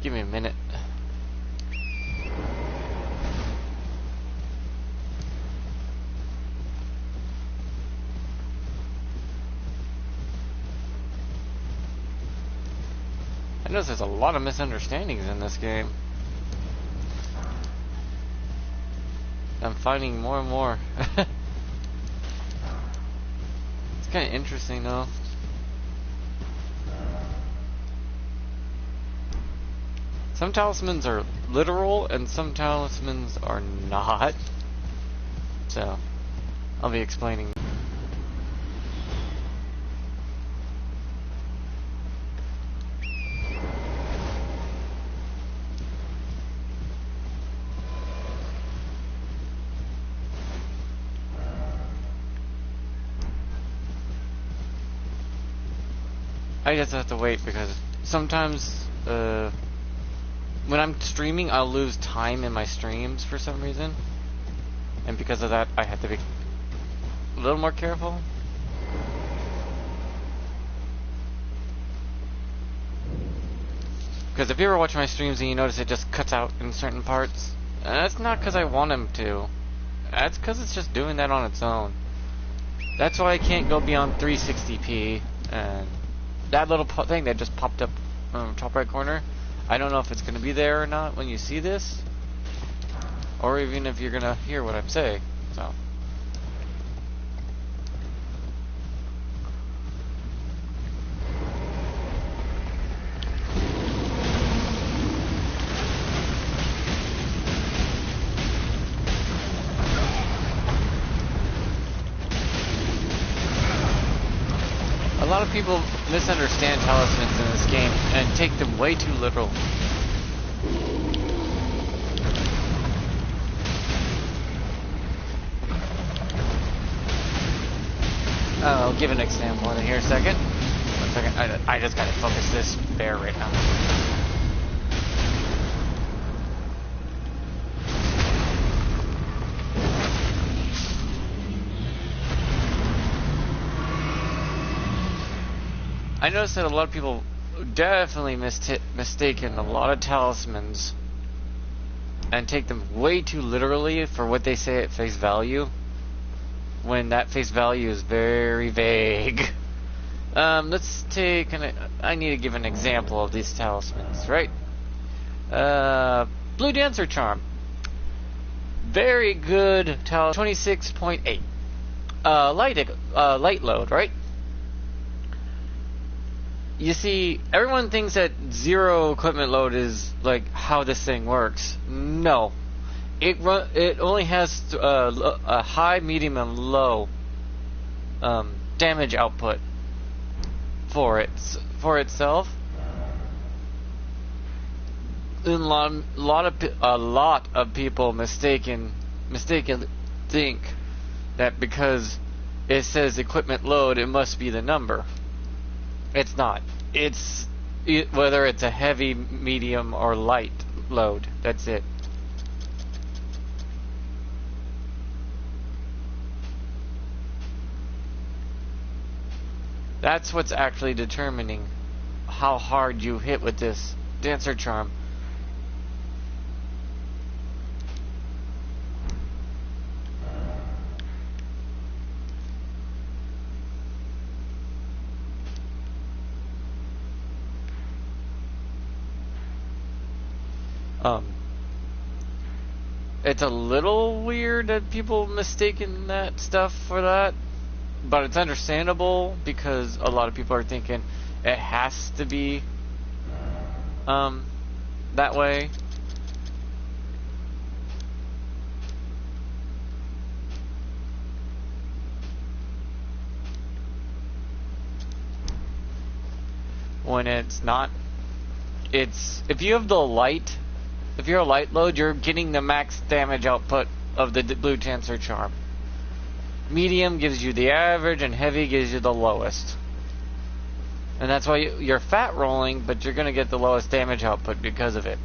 Give me a minute. I notice there's a lot of misunderstandings in this game. I'm finding more and more. It's kind of interesting though. Some talismans are literal and some talismans are not. So, I'll be explaining. I just have to wait because sometimes when I'm streaming I'll lose time in my streams for some reason, and because of that I have to be a little more careful. Because if you ever watch my streams and you notice it just cuts out in certain parts, that's not because I want him to. That's because it's just doing that on its own. That's why I can't go beyond 360p, and that little thing that just popped up on the top right corner, I don't know if it's going to be there or not when you see this, or even if you're going to hear what I'm saying. So, a lot of people misunderstand talismans in this game and take them way too literal. I'll give an example in here a second. 1 second. I just gotta focus this bear right now. I noticed that a lot of people definitely mistaken a lot of talismans and take them way too literally for what they say at face value, when that face value is very vague. Let's take I need to give an example of these talismans, right? Blue Dancer Charm. Very good talisman. 26.8. Light load, right? You see, everyone thinks that 0 equipment load is like how this thing works. No, it only has a high, medium, and low damage output for itself. A lot of people mistakenly think that because it says equipment load, it must be the number. It's not. It's whether it's a heavy, medium, or light load. That's it. That's what's actually determining how hard you hit with this Dancer Charm. It's a little weird that people mistaken that stuff for that, but it's understandable because a lot of people are thinking it has to be that way. When it's not. It's if you have the light. If you're a light load, you're getting the max damage output of the Blue Dancer Charm. Medium gives you the average, and heavy gives you the lowest. And that's why you're fat rolling, but you're going to get the lowest damage output because of it.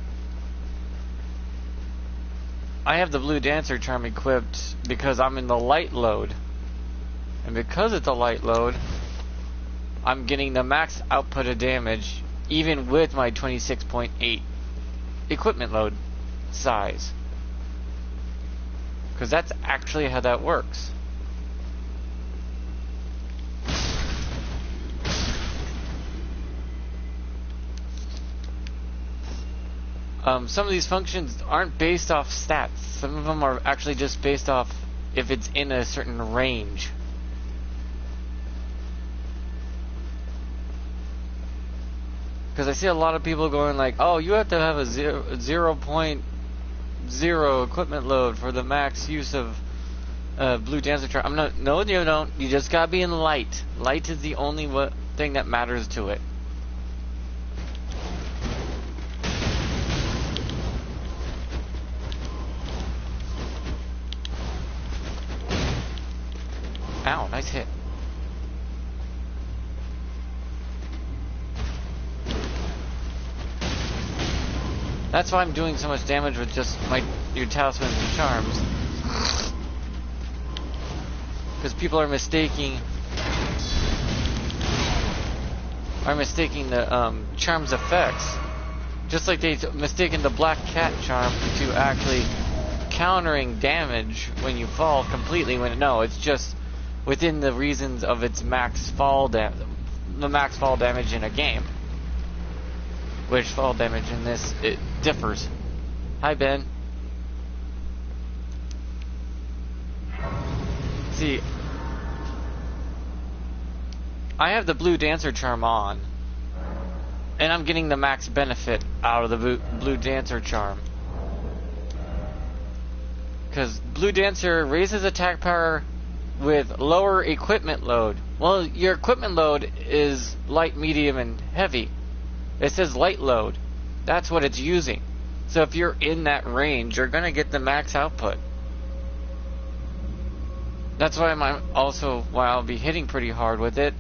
I have the Blue Dancer Charm equipped because I'm in the light load. And because it's a light load, I'm getting the max output of damage, even with my 26.8 equipment load size. Because that's actually how that works. Some of these functions aren't based off stats. Some of them are actually just based off if it's in a certain range. Because I see a lot of people going like, oh, you have to have a 0.0 equipment load for the max use of Blue Dancer Charm. I'm not. No, you don't. You just gotta be in light. Light is the only thing that matters to it. Ow, nice hit. That's why I'm doing so much damage with just your talismans and charms. Because people are mistaking the charm's effects. Just like they mistaken the black cat charm to actually countering damage when you fall completely, when no, it's just within the reasons of its max fall damage, the max fall damage in a game. Which fall damage in this, it differs. Hi, Ben. See, I have the Blue Dancer charm on, and I'm getting the max benefit out of the Blue Dancer charm. Because Blue Dancer raises attack power with lower equipment load. Well, your equipment load is light, medium, and heavy. It says light load. That's what it's using. So if you're in that range, you're gonna get the max output. That's why why I'll be hitting pretty hard with it.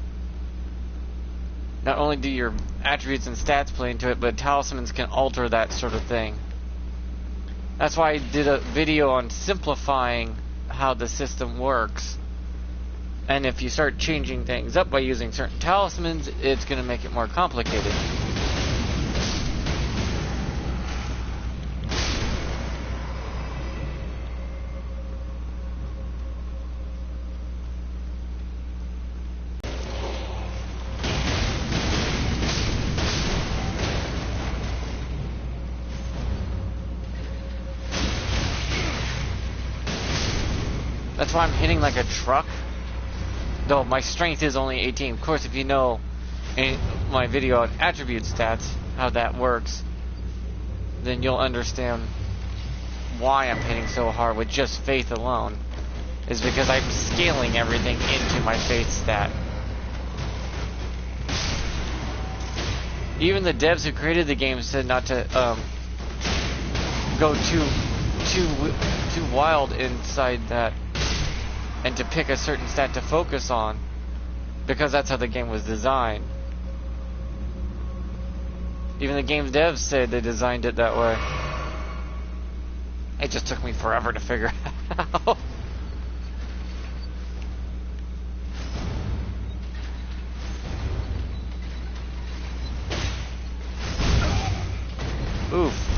Not only do your attributes and stats play into it, but talismans can alter that sort of thing. That's why I did a video on simplifying how the system works. And if you start changing things up by using certain talismans, it's going to make it more complicated. That's why I'm hitting like a truck. Though my strength is only 18. Of course, if you know in my video on attribute stats, how that works, then you'll understand why I'm hitting so hard with just faith alone. Is because I'm scaling everything into my faith stat. Even the devs who created the game said not to go too wild inside that, and to pick a certain stat to focus on, because that's how the game was designed. Even the game devs said they designed it that way. It just took me forever to figure out. Oof.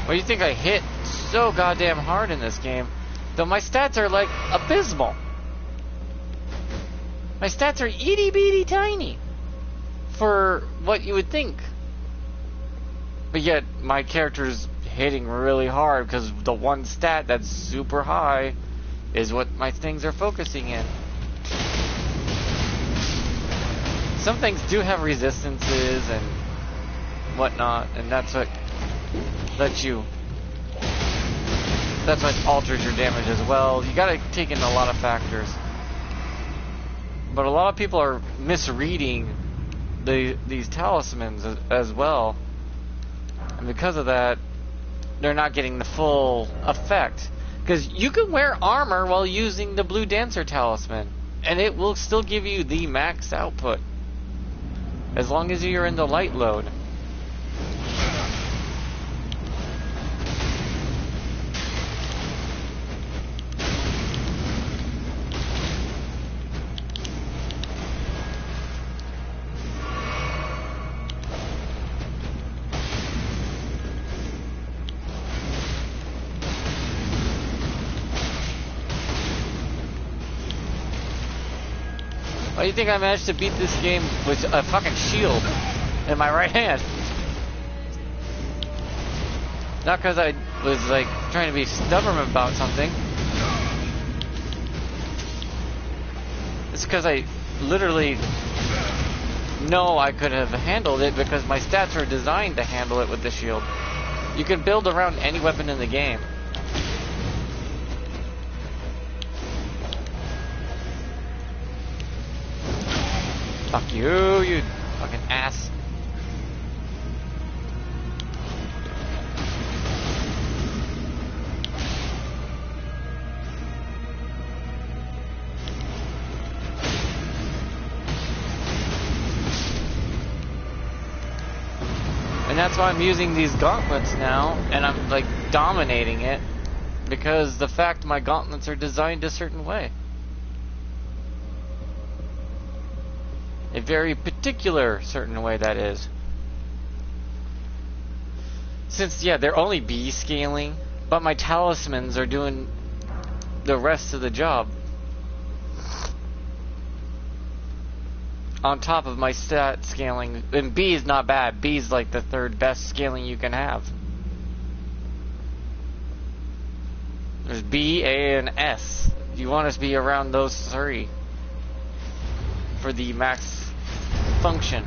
Well, you think I hit so goddamn hard in this game, though my stats are like abysmal. My stats are itty bitty tiny for what you would think. But yet my character's hitting really hard because the one stat that's super high is what my things are focusing in. Some things do have resistances and whatnot, and that's what alters your damage as well. You gotta take in a lot of factors. But a lot of people are misreading these talismans as well. And because of that, they're not getting the full effect. Because you can wear armor while using the Blue Dancer Talisman, and it will still give you the max output. As long as you're in the light load. Why do you think I managed to beat this game with a fucking shield in my right hand? Not because I was like trying to be stubborn about something. It's because I literally know I could have handled it because my stats are designed to handle it with the shield. You can build around any weapon in the game. Fuck you, you fucking ass. And that's why I'm using these gauntlets now, and I'm like dominating it, because the fact my gauntlets are designed a certain way. A very particular certain way, that is. Since, yeah, they're only B scaling, but my talismans are doing the rest of the job. On top of my stat scaling, and B is not bad. B is like the third best scaling you can have. There's B, A, and S. You want us to be around those three for the max function.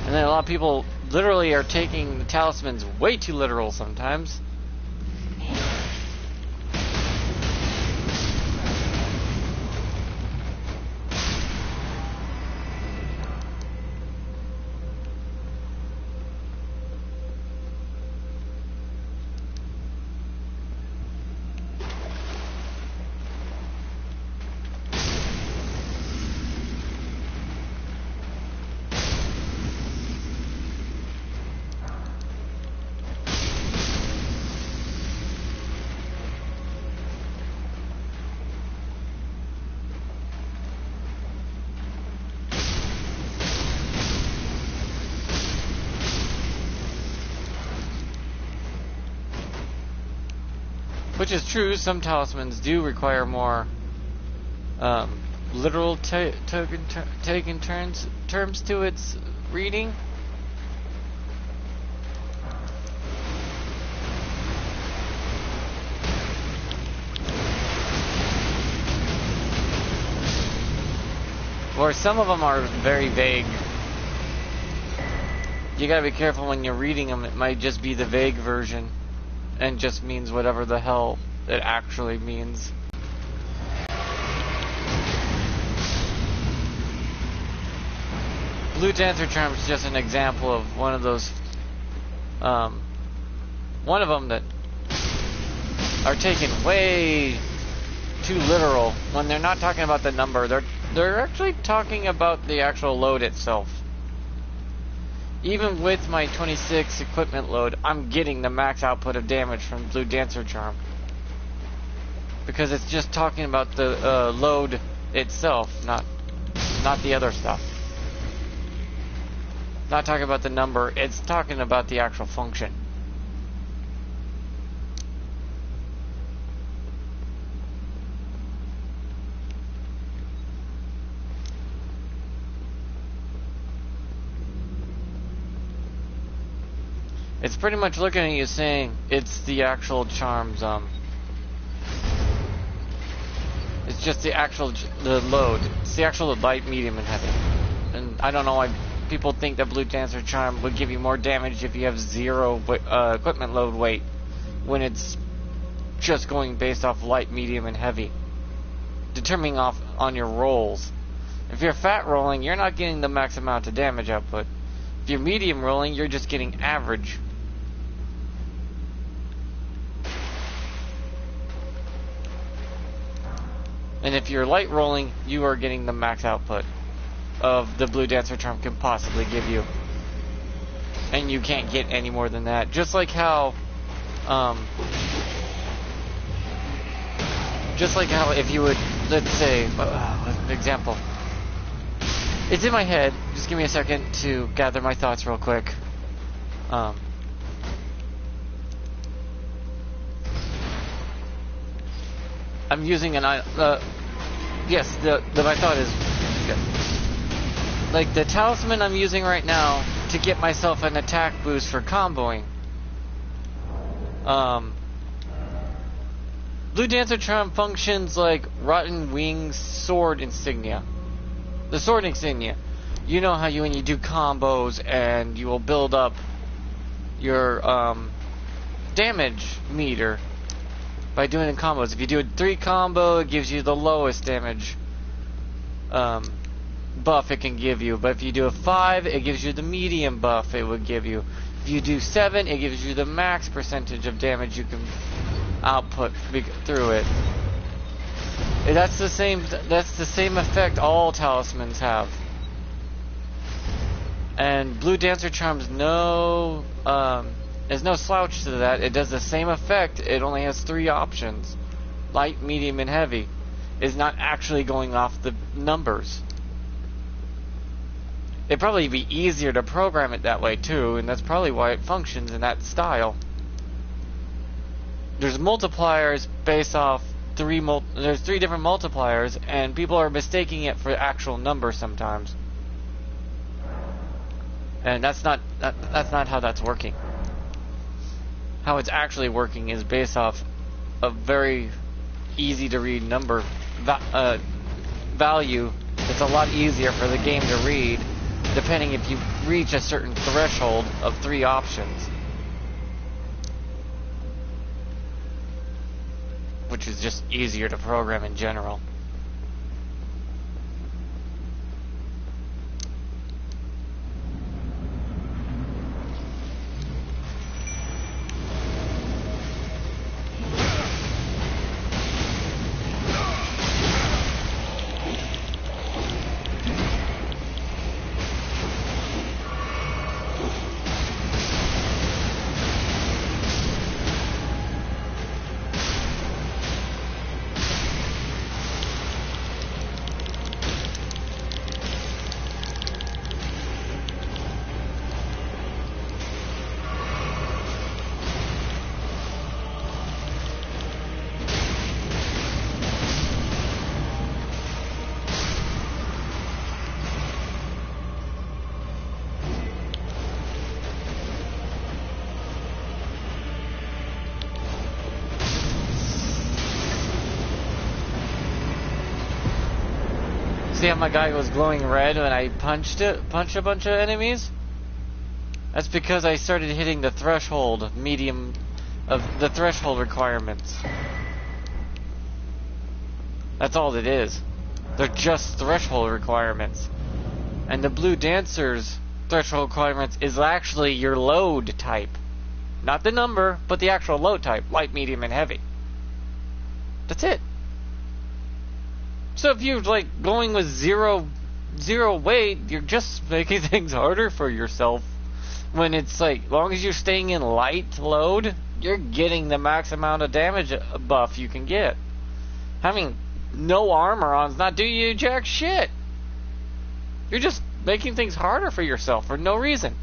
And then a lot of people literally are taking the talismans way too literal sometimes. Which is true, some talismans do require more literal taking terms to its reading. Or some of them are very vague. You gotta be careful when you're reading them, it might just be the vague version. And just means whatever the hell it actually means. Blue Dancer Charm is just an example of one of those, one of them that are taken way too literal when they're not talking about the number. They're actually talking about the actual load itself. Even with my 26 equipment load, I'm getting the max output of damage from Blue Dancer Charm. Because it's just talking about the load itself, not the other stuff. Not talking about the number, it's talking about the actual function. It's pretty much looking at you saying it's the actual charms, it's just the actual, the load. It's the actual light, medium, and heavy. And I don't know why people think that Blue Dancer Charm would give you more damage if you have 0 equipment load weight. when it's just going based off light, medium, and heavy, determining off on your rolls. If you're fat rolling, you're not getting the max amount of damage output. If you're medium rolling, you're just getting average. And if you're light rolling, you are getting the max output of the Blue Dancer charm can possibly give you. And you can't get any more than that. Just like how if you would, let's say, example. It's in my head. Just give me a second to gather my thoughts real quick. I'm using an yes, my thought is like the talisman I'm using right now to get myself an attack boost for comboing. Blue Dancer charm functions like Rotten Wings sword insignia. The sword insignia. You know how when you do combos and you will build up your damage meter by doing in combos. If you do a 3 combo, it gives you the lowest damage buff it can give you. But if you do a 5, it gives you the medium buff it would give you. If you do 7, it gives you the max percentage of damage you can output through it. That's the same effect all talismans have. And Blue Dancer charms there's no slouch to that. It does the same effect. It only has 3 options. Light, medium, and heavy. It's not actually going off the numbers. It'd probably be easier to program it that way too, and that's probably why it functions in that style. There's multipliers based off there's 3 different multipliers, and people are mistaking it for actual numbers sometimes. And that's not how that's working. How it's actually working is based off a very easy to read number value. It's a lot easier for the game to read, depending if you reach a certain threshold of 3 options, which is just easier to program in general. See how my guy was glowing red when I punched a bunch of enemies? That's because I started hitting the threshold of the threshold requirements. That's all it is. They're just threshold requirements. And the Blue Dancer's threshold requirements is actually your load type. Not the number, but the actual load type. Light, medium, and heavy. That's it. So if you're like going with zero weight, you're just making things harder for yourself. When it's like, as long as you're staying in light load, you're getting the max amount of damage buff you can get. Having no armor on is not doing you jack shit. You're just making things harder for yourself for no reason.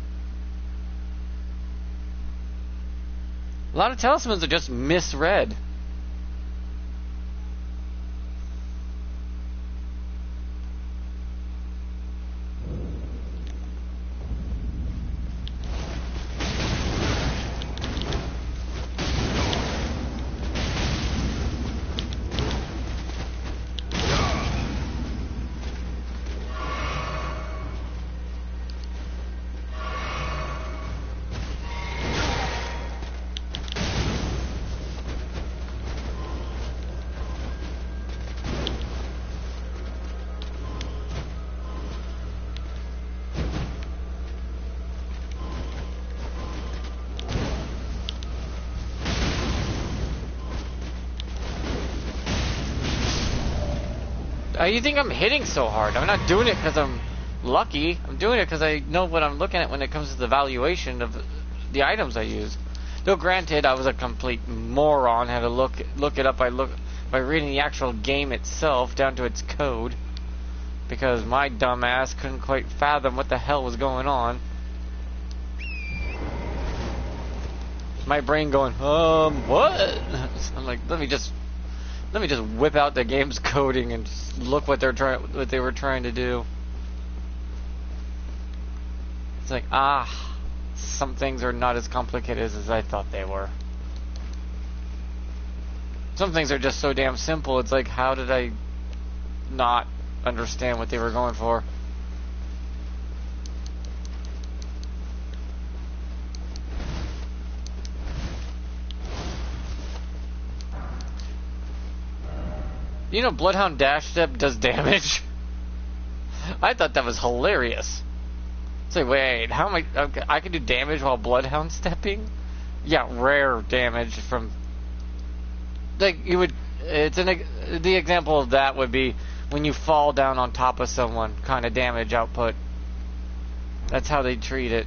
A lot of talismans are just misread. You think I'm hitting so hard? I'm not doing it because I'm lucky. I'm doing it because I know what I'm looking at when it comes to the valuation of the items I use. Though granted, I was a complete moron. Had to look it up by reading the actual game itself down to its code, because my dumb ass couldn't quite fathom what the hell was going on. My brain going, what? I'm like, let me just whip out the game's coding and just look what they were trying to do. It's like, some things are not as complicated as I thought they were. Some things are just so damn simple. It's like, how did I not understand what they were going for? You know, Bloodhound Dash Step does damage. I thought that was hilarious. It's like, wait, how am I? Okay, I can do damage while Bloodhound stepping? Yeah, rare damage from. Like you would. The example of that would be when you fall down on top of someone, kind of damage output. That's how they treat it.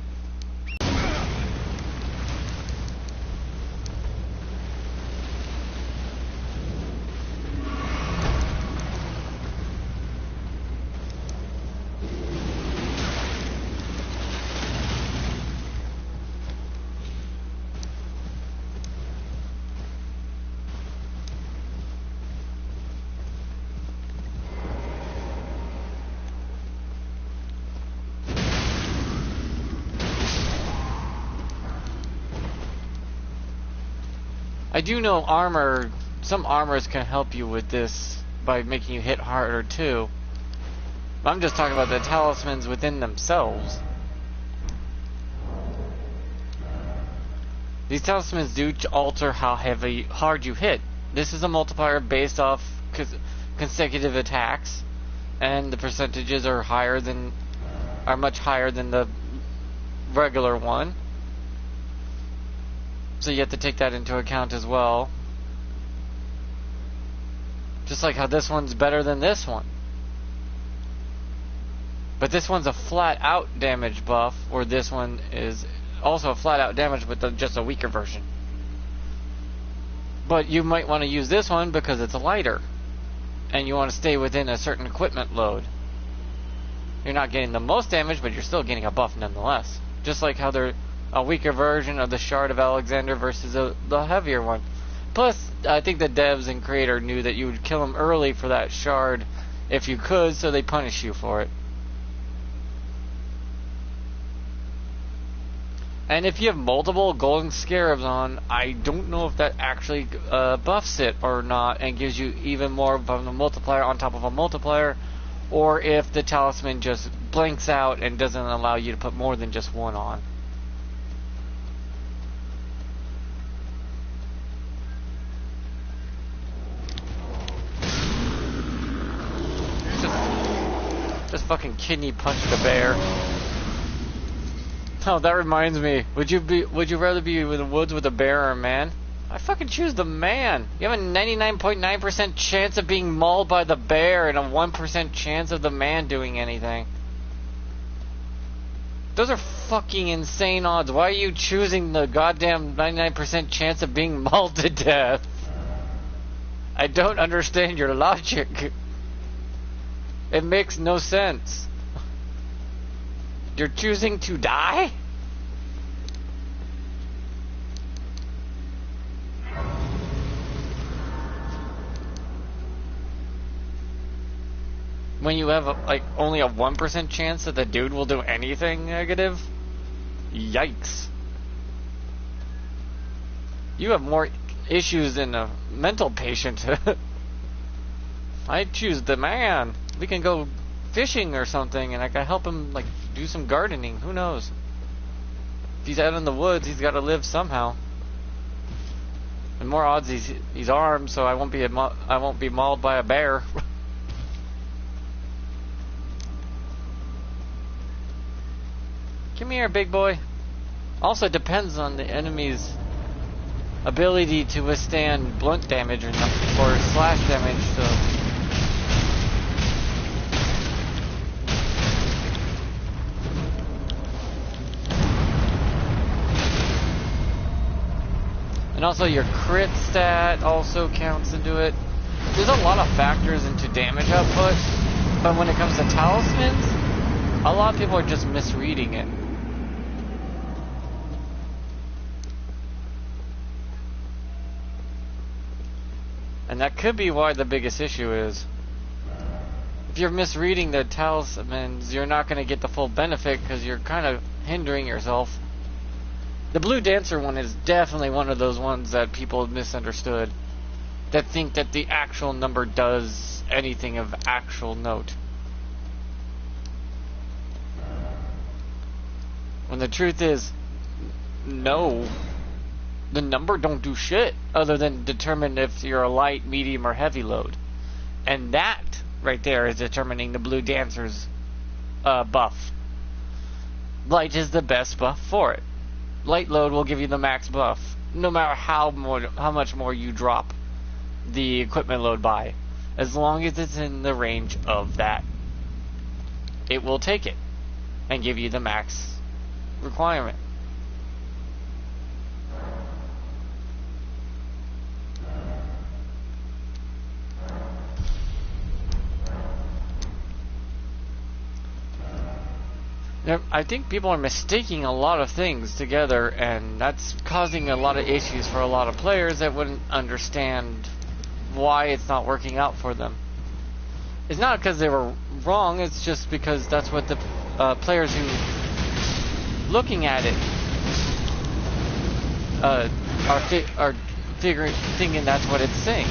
I do know some armors can help you with this by making you hit harder too. I'm just talking about the talismans within themselves. These talismans do alter how hard you hit. This is a multiplier based off consecutive attacks, and the percentages are much higher than the regular one. So you have to take that into account as well. Just like how this one's better than this one. But this one's a flat out damage buff, or this one is also a flat out damage but just a weaker version. But you might want to use this one because it's lighter, and you want to stay within a certain equipment load. You're not getting the most damage, but you're still getting a buff nonetheless. Just like how they're a weaker version of the Shard of Alexander versus the heavier one. Plus, I think the devs and creator knew that you would kill him early for that shard if you could, so they punish you for it. And if you have multiple golden scarabs on, I don't know if that actually buffs it or not and gives you even more of a multiplier on top of a multiplier, or if the talisman just blanks out and doesn't allow you to put more than just one on. Just fucking kidney punch the bear. Oh, that reminds me. Would you rather be in the woods with a bear or a man? I fucking choose the man. You have a 99.9% chance of being mauled by the bear and a 1% chance of the man doing anything. Those are fucking insane odds. Why are you choosing the goddamn 99% chance of being mauled to death? I don't understand your logic. It makes no sense. You're choosing to die? When you have only a 1% chance that the dude will do anything negative? Yikes. You have more issues than a mental patient. I choose the man. We can go fishing or something, and I can help him do some gardening. Who knows? If he's out in the woods, he's got to live somehow. And more odds he's armed, so I won't be mauled by a bear. Come here, big boy. Also depends on the enemy's ability to withstand blunt damage or slash damage. So And also your crit stat also counts into it. There's a lot of factors into damage output, but when it comes to talismans, a lot of people are just misreading it. And that could be why the biggest issue is. If you're misreading the talismans, you're not going to get the full benefit because you're kind of hindering yourself. The Blue Dancer one is definitely one of those ones that people have misunderstood. That think that the actual number does anything of actual note. When the truth is, no. The number don't do shit other than determine if you're a light, medium, or heavy load. And that right there is determining the Blue Dancer's buff. Light is the best buff for it. Light load will give you the max buff, no matter how much more you drop the equipment load by. As long as it's in the range of that, it will take it and give you the max requirement. I think people are mistaking a lot of things together, and that's causing a lot of issues for a lot of players that wouldn't understand why it's not working out for them. It's not because they were wrong, it's just because that's what the players who looking at it are thinking that's what it's saying.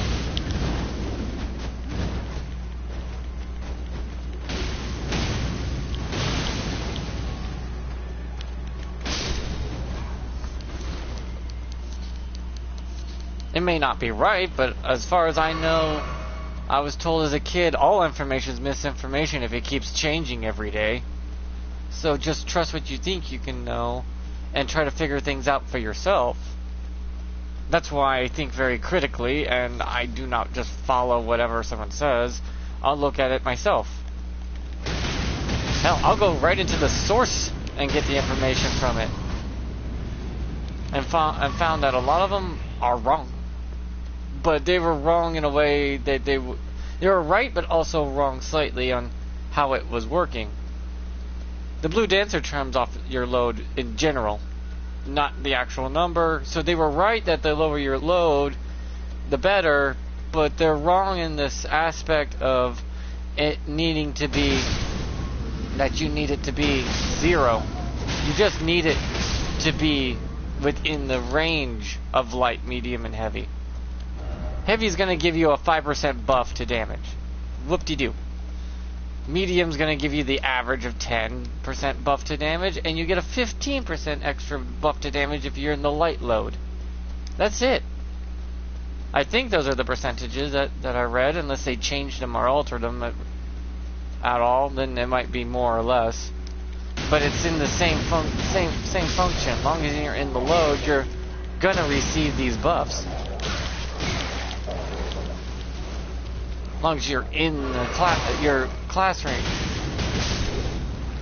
It may not be right, but as far as I know, I was told as a kid, all information is misinformation if it keeps changing every day. So just trust what you think you can know, and try to figure things out for yourself. That's why I think very critically, and I do not just follow whatever someone says. I'll look at it myself. Hell, I'll go right into the source and get the information from it. And found that a lot of them are wrong. But they were wrong in a way that they were right, but also wrong slightly on how it was working. The Blue Dancer trims off your load in general, not the actual number. So they were right that the lower your load, the better, but they're wrong in this aspect of it needing to be, that you need it to be 0. You just need it to be within the range of light, medium, and heavy. Heavy is going to give you a 5% buff to damage. Whoop-de-doo. Medium's going to give you the average of 10% buff to damage, and you get a 15% extra buff to damage if you're in the light load. That's it. I think those are the percentages that I read, unless they changed them or altered them at all, then it might be more or less. But it's in the same function. As long as you're in the load, you're going to receive these buffs. As long as you're in the your class range.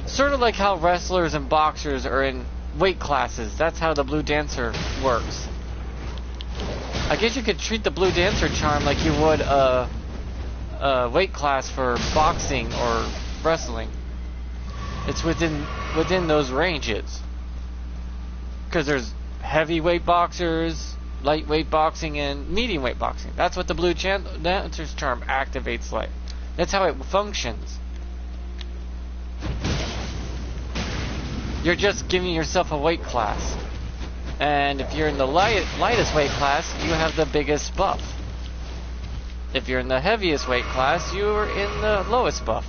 Sort of like how wrestlers and boxers are in weight classes. That's how the Blue Dancer works. I guess you could treat the Blue Dancer charm like you would a weight class for boxing or wrestling. It's within those ranges. Because there's heavyweight boxers, lightweight boxing, and medium weight boxing. That's what the Blue Dancer's charm activates like. That's how it functions. You're just giving yourself a weight class. And if you're in the lightest weight class, you have the biggest buff. If you're in the heaviest weight class, you're in the lowest buff.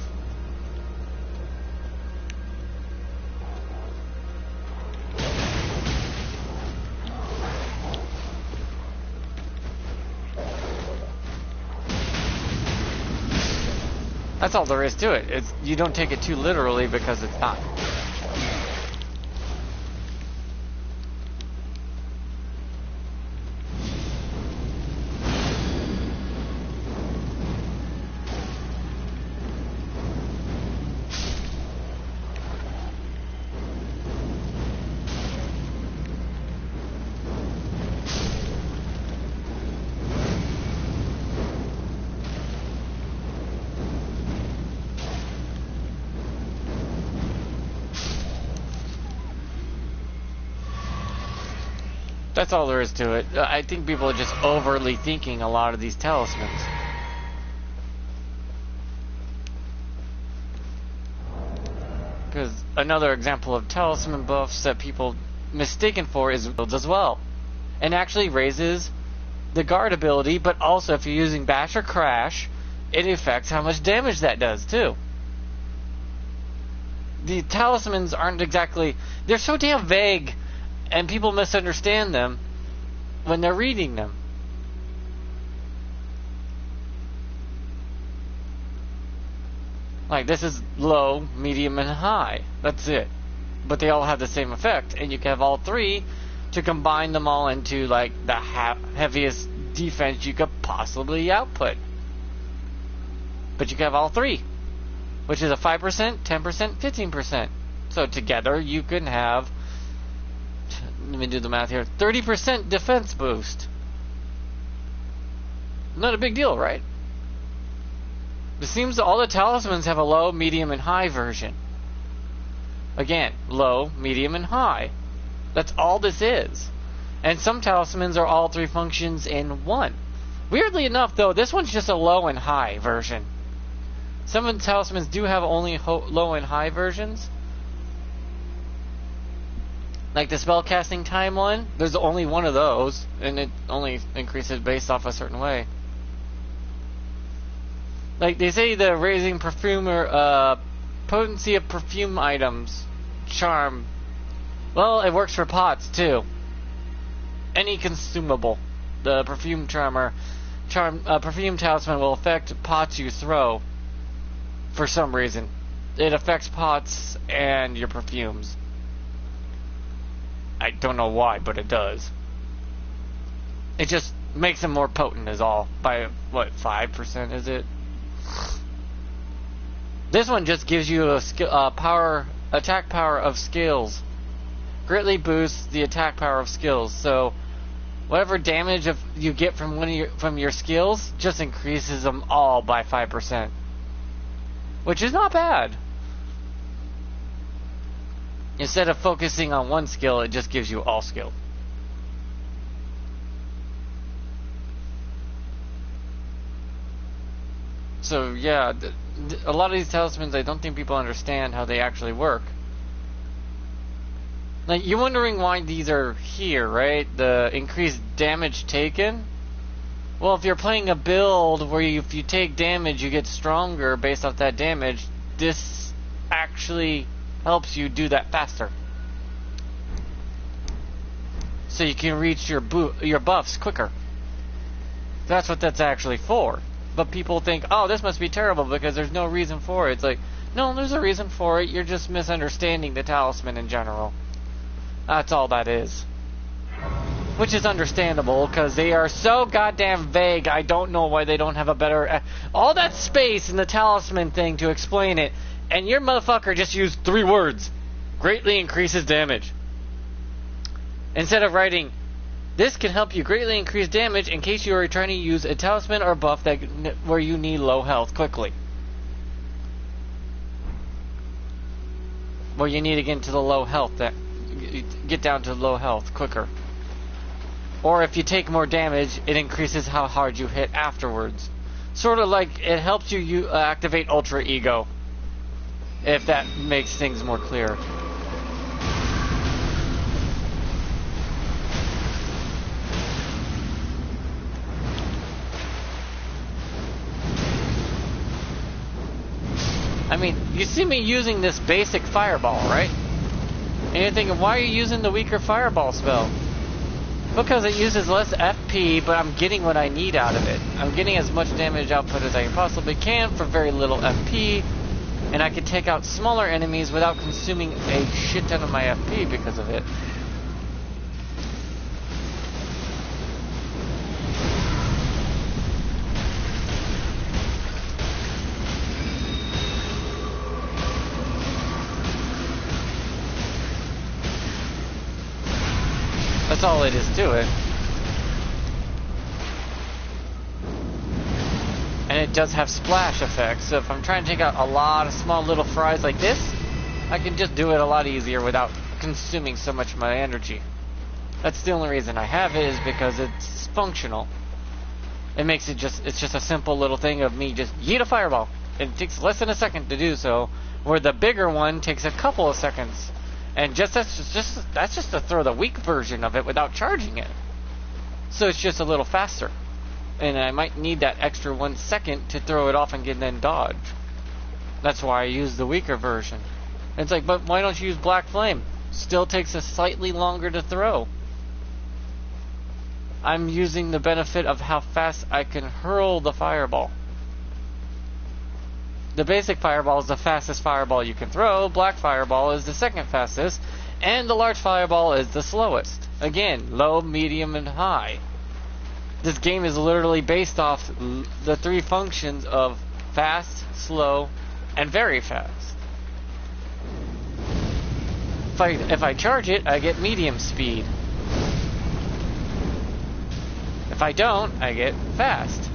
That's all there is to it. You don't take it too literally because it's not. That's all there is to it. I think people are just overly thinking a lot of these talismans. Because another example of talisman buffs that people mistaken for is builds as well. And actually raises the guard ability, but also if you're using bash or crash, it affects how much damage that does too. The talismans aren't exactly... They're so damn vague, and people misunderstand them when they're reading them. Like, this is low, medium, and high. That's it. But they all have the same effect, and you can have all three to combine them all into, like, the heaviest defense you could possibly output. But you can have all three, which is a 5%, 10%, 15%. So together you can have, let me do the math here, 30% defense boost. Not a big deal, right? It seems all the talismans have a low, medium, and high version. Again, low, medium, and high. That's all this is. And some talismans are all three functions in one. Weirdly enough, though, this one's just a low and high version. Some of the talismans do have only low and high versions. Like the spellcasting time one, there's only one of those, and it only increases based off a certain way. Like they say, the raising perfumer potency of perfume items charm. Well, it works for pots too. Any consumable, the perfume perfume talisman will affect pots you throw. For some reason, it affects pots and your perfumes. I don't know why, but it does. It just makes them more potent, is all. By what, 5% is it? This one just gives you a attack power of skills. Greatly boosts the attack power of skills. So whatever damage you get from your skills just increases them all by 5%, which is not bad. Instead of focusing on one skill, it just gives you all skill. So yeah, a lot of these talismans, I don't think people understand how they actually work. Like, you're wondering why these are here, right? The increased damage taken? Well, if you're playing a build where if you take damage, you get stronger based off that damage, this actually helps you do that faster. So you can reach your buffs quicker. That's what that's actually for. But people think, oh, this must be terrible because there's no reason for it. It's like, no, there's a reason for it. You're just misunderstanding the talisman in general. That's all that is. Which is understandable, because they are so goddamn vague. I don't know why they don't have a better... all that space in the talisman thing to explain it, and your motherfucker just used 3 words. Greatly increases damage. Instead of writing, this can help you greatly increase damage in case you are trying to use a talisman or buff where you need low health quickly. Where you need to get into the low health, get down to low health quicker. Or if you take more damage, it increases how hard you hit afterwards. Sort of like it helps you activate Ultra Ego. If that makes things more clear. I mean, you see me using this basic fireball, right? And you're thinking, why are you using the weaker fireball spell? Because it uses less FP, but I'm getting what I need out of it. I'm getting as much damage output as I possibly can for very little FP, and I can take out smaller enemies without consuming a shit ton of my FP because of it. That's all it is to it. And it does have splash effects, so if I'm trying to take out a lot of small little fries like this, I can just do it a lot easier without consuming so much of my energy. That's the only reason I have it, is because it's functional. It makes it it's just a simple little thing of me just yeet a fireball. It takes less than a second to do so, where the bigger one takes a couple of seconds. And that's just to throw the weak version of it without charging it. So it's just a little faster. And I might need that extra 1 second to throw it off and then dodge. That's why I use the weaker version. It's like, but why don't you use Black Flame? Still takes a slightly longer to throw. I'm using the benefit of how fast I can hurl the fireball. The basic fireball is the fastest fireball you can throw. Black fireball is the second fastest. And the large fireball is the slowest. Again, low, medium, and high. This game is literally based off the 3 functions of fast, slow, and very fast. If I charge it, I get medium speed. If I don't, I get fast.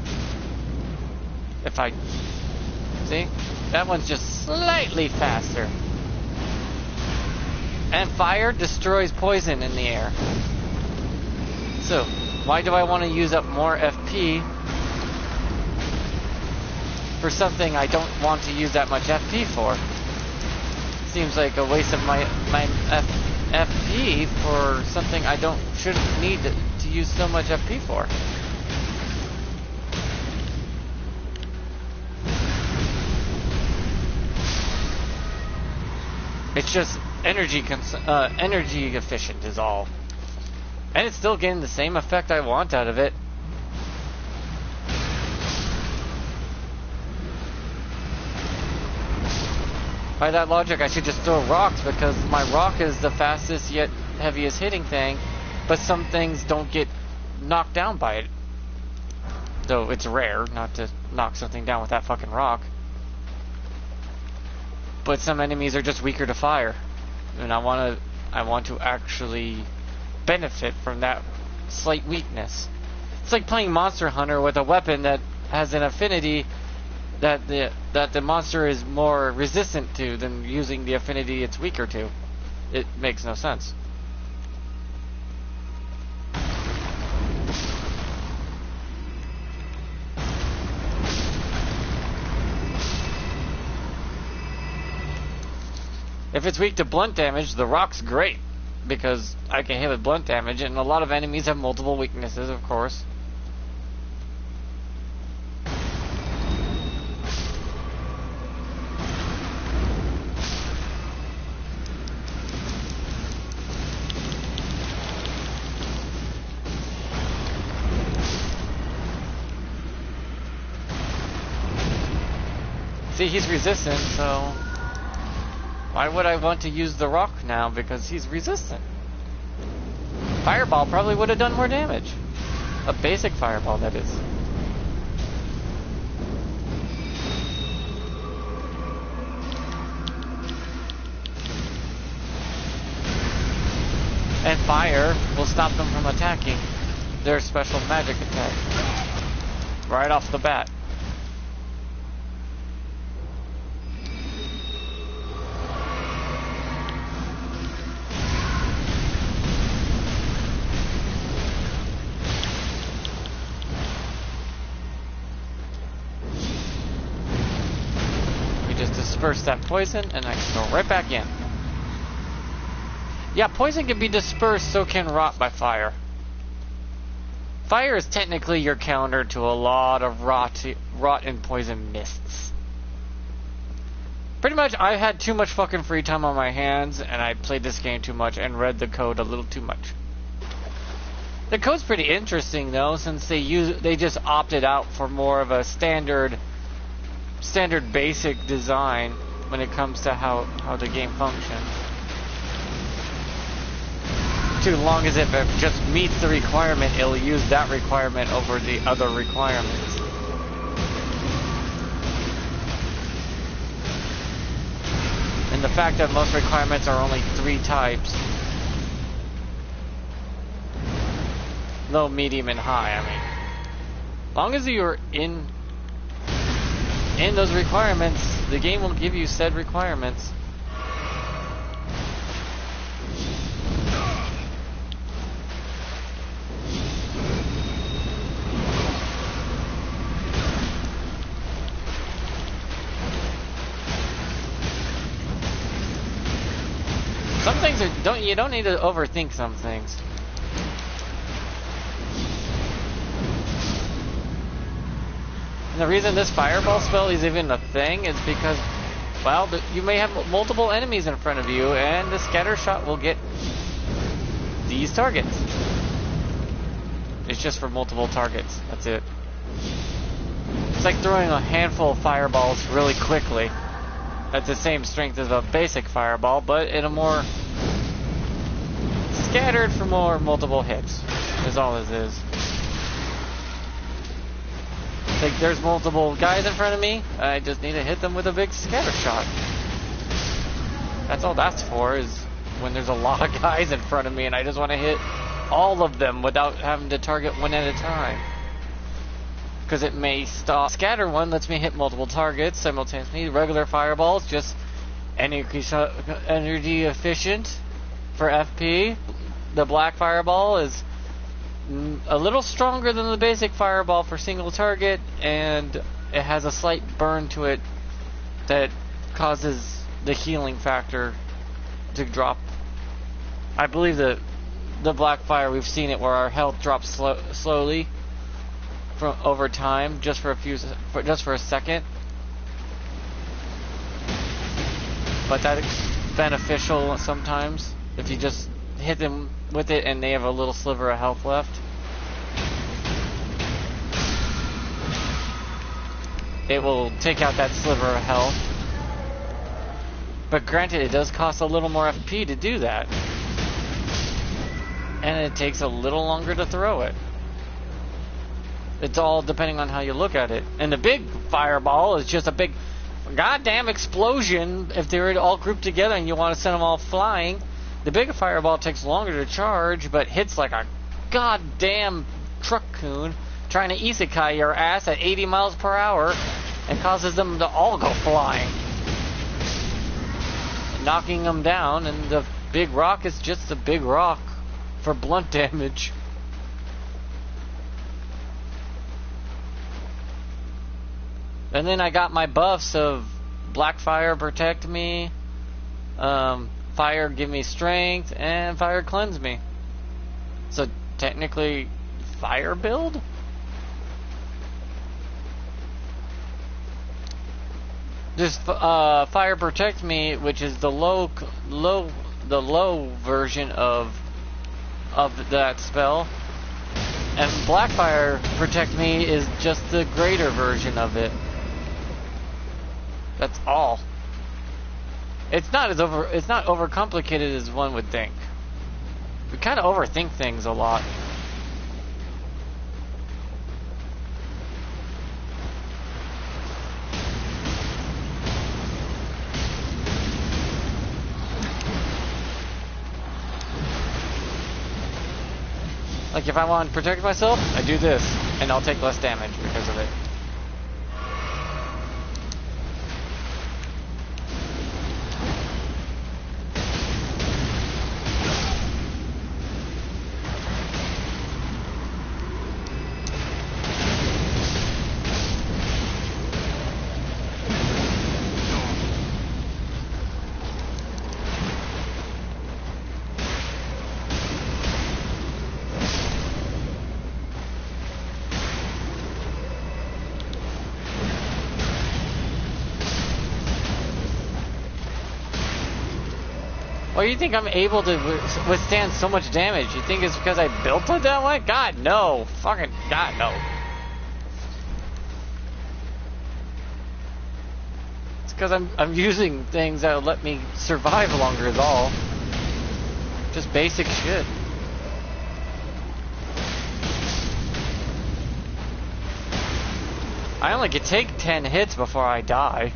See? That one's just slightly faster. And fire destroys poison in the air. So, why do I want to use up more FP for something I don't want to use that much FP for? Seems like a waste of my FP for something I shouldn't need to use so much FP for. It's just energy efficient is all. And it's still getting the same effect I want out of it. By that logic, I should just throw rocks, because my rock is the fastest yet heaviest hitting thing, but some things don't get knocked down by it. Though it's rare not to knock something down with that fucking rock. But some enemies are just weaker to fire, and I want to actually benefit from that slight weakness. It's like playing Monster Hunter with a weapon that has an affinity that the monster is more resistant to than using the affinity it's weaker to. It makes no sense. If it's weak to blunt damage, the rock's great, because I can hit with blunt damage, and a lot of enemies have multiple weaknesses, of course. See, he's resistant, so why would I want to use the rock now? Because he's resistant. Fireball probably would have done more damage. A basic fireball, that is. And fire will stop them from attacking their special magic attack right off the bat. Disperse that poison, and I can go right back in. Yeah, poison can be dispersed, so can rot by fire. Fire is technically your counter to a lot of rot and poison mists. Pretty much, I had too much fucking free time on my hands, and I played this game too much and read the code a little too much. The code's pretty interesting though, since they just opted out for more of a standard basic design when it comes to how the game functions. Too long as if it just meets the requirement, it'll use that requirement over the other requirements. And the fact that most requirements are only 3 types. Low, medium, and high, I mean. As long as you're in those requirements, the game will give you said requirements. You don't need to overthink some things. And the reason this fireball spell is even a thing is because, well, you may have multiple enemies in front of you, and the scatter shot will get these targets. It's just for multiple targets. That's it. It's like throwing a handful of fireballs really quickly. That's the same strength as a basic fireball, but in a more scattered for more multiple hits. Is all this is. It's like there's multiple guys in front of me. I just need to hit them with a big scatter shot. That's all that's for, is when there's a lot of guys in front of me and I just want to hit all of them without having to target one at a time. Because it may stop. Scatter one lets me hit multiple targets simultaneously. Regular fireballs just energy efficient for FP. The black fireball is a little stronger than the basic fireball for single target, and it has a slight burn to it that causes the healing factor to drop. I believe the black fire, we've seen it where our health drops slowly from over time, just for a second. But that's beneficial sometimes if you just hit them with it and they have a little sliver of health left. It will take out that sliver of health. But granted, it does cost a little more FP to do that. And it takes a little longer to throw it. It's all depending on how you look at it. And the big fireball is just a big goddamn explosion if they're all grouped together and you want to send them all flying. The big fireball takes longer to charge, but hits like a goddamn truck-coon trying to isekai your ass at 80 miles per hour and causes them to all go flying, knocking them down. And the big rock is just a big rock for blunt damage. And then I got my buffs of black fire protect me, fire give me strength, and fire cleanse me. So technically, fire build? This fire protect me, which is the low version of that spell, and black fire protect me is just the greater version of it. That's all. It's not overcomplicated as one would think. We kind of overthink things a lot. Like if I want to protect myself, I do this, and I'll take less damage because of it. Well, you think I'm able to withstand so much damage? You think it's because I built it that way? God, no. Fucking God, no. It's because I'm using things that'll let me survive longer is all. Just basic shit. I only could take 10 hits before I die.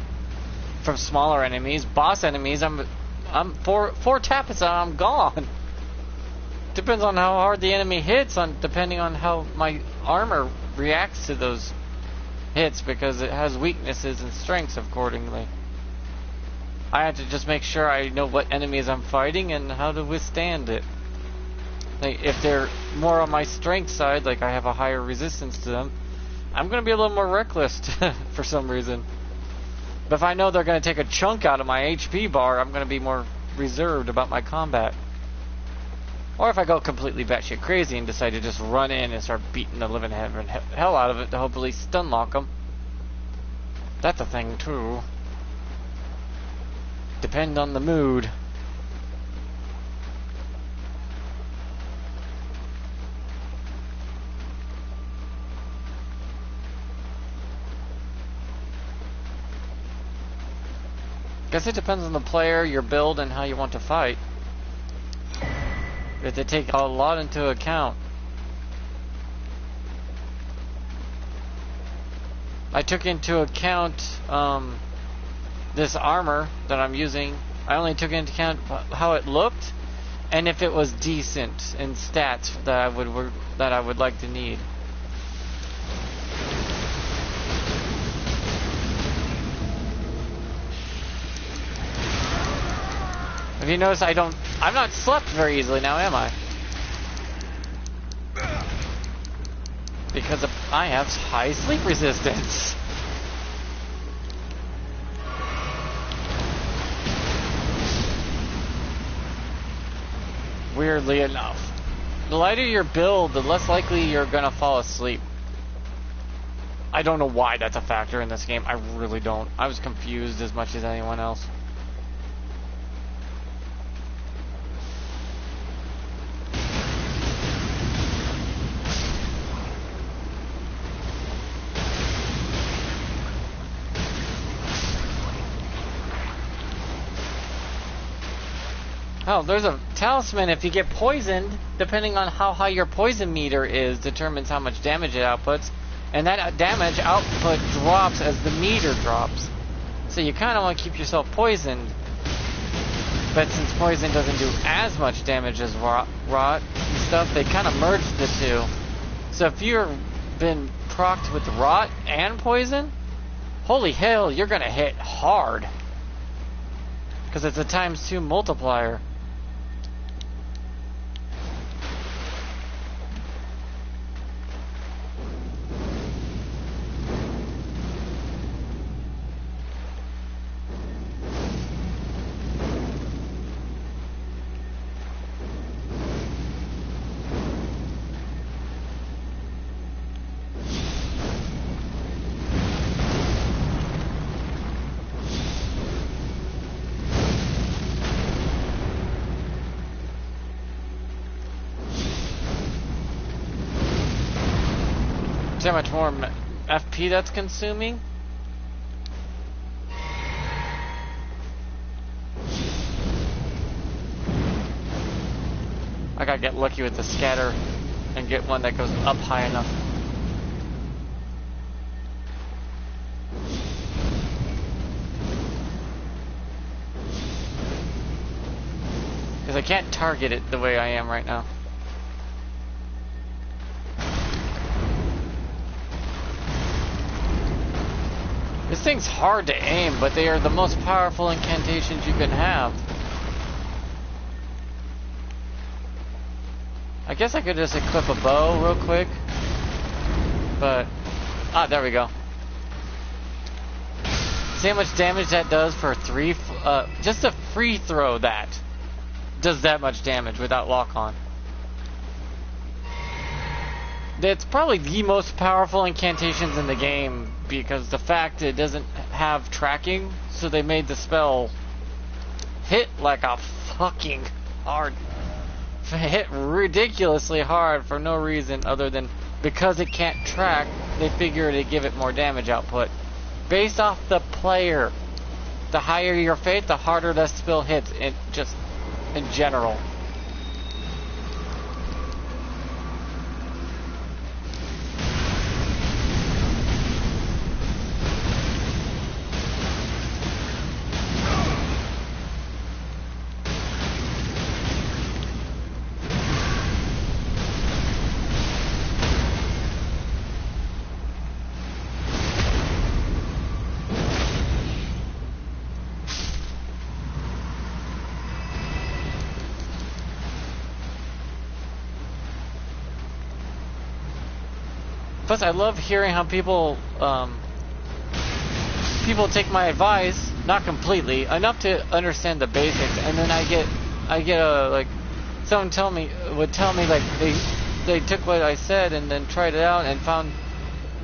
From smaller enemies. Boss enemies, I'm four taps and I'm gone. Depends on how hard the enemy hits, depending on how my armor reacts to those hits, because it has weaknesses and strengths accordingly. I have to just make sure I know what enemies I'm fighting and how to withstand it. Like if they're more on my strength side, like I have a higher resistance to them, I'm going to be a little more reckless for some reason. But if I know they're going to take a chunk out of my HP bar, I'm going to be more reserved about my combat. Or if I go completely batshit crazy and decide to just run in and start beating the living hell out of it to hopefully stun lock them. That's a thing too. Depend on the mood. Guess it depends on the player, your build, and how you want to fight. You have to take a lot into account. I took into account this armor that I'm using. I only took into account how it looked and if it was decent in stats that I would like to need. Have you noticed I'm not slept very easily now, am I? Because I have high sleep resistance. Weirdly enough. The lighter your build, the less likely you're gonna fall asleep. I don't know why that's a factor in this game. I really don't. I was confused as much as anyone else. Oh, there's a talisman. If you get poisoned, depending on how high your poison meter is, determines how much damage it outputs. And that damage output drops as the meter drops. So you kind of want to keep yourself poisoned. But since poison doesn't do as much damage as rot and stuff, they kind of merge the two. So if you've been procced with rot and poison, holy hell, you're going to hit hard. Because it's a ×2 multiplier. See how much more FP that's consuming? I gotta get lucky with the scatter and get one that goes up high enough. Because I can't target it the way I am right now. This thing's hard to aim, but they are the most powerful incantations you can have. I guess I could just equip a bow real quick. But, there we go. See how much damage that does for just a free throw that does that much damage without lock on. It's probably the most powerful incantations in the game because the fact it doesn't have tracking, so they made the spell hit like a fucking hard, hit ridiculously hard for no reason other than because it can't track, they figured it'd give it more damage output. Based off the player, the higher your fate, the harder that spell hits, just in general. Plus, I love hearing how people take my advice, not completely, enough to understand the basics, and then I get like someone would tell me like they took what I said and then tried it out and found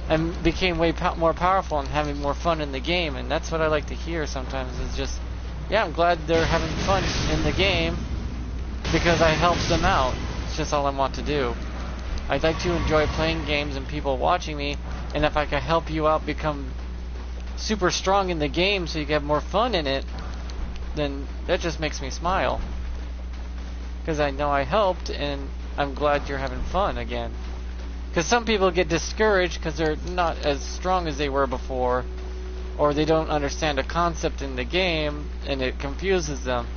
and became way more powerful and having more fun in the game, and that's what I like to hear sometimes. Is just, yeah, I'm glad they're having fun in the game because I helped them out. It's just all I want to do. I'd like to enjoy playing games and people watching me, and if I could help you out become super strong in the game so you can have more fun in it, then that just makes me smile. Because I know I helped, and I'm glad you're having fun again. Because some people get discouraged because they're not as strong as they were before, or they don't understand a concept in the game, and it confuses them.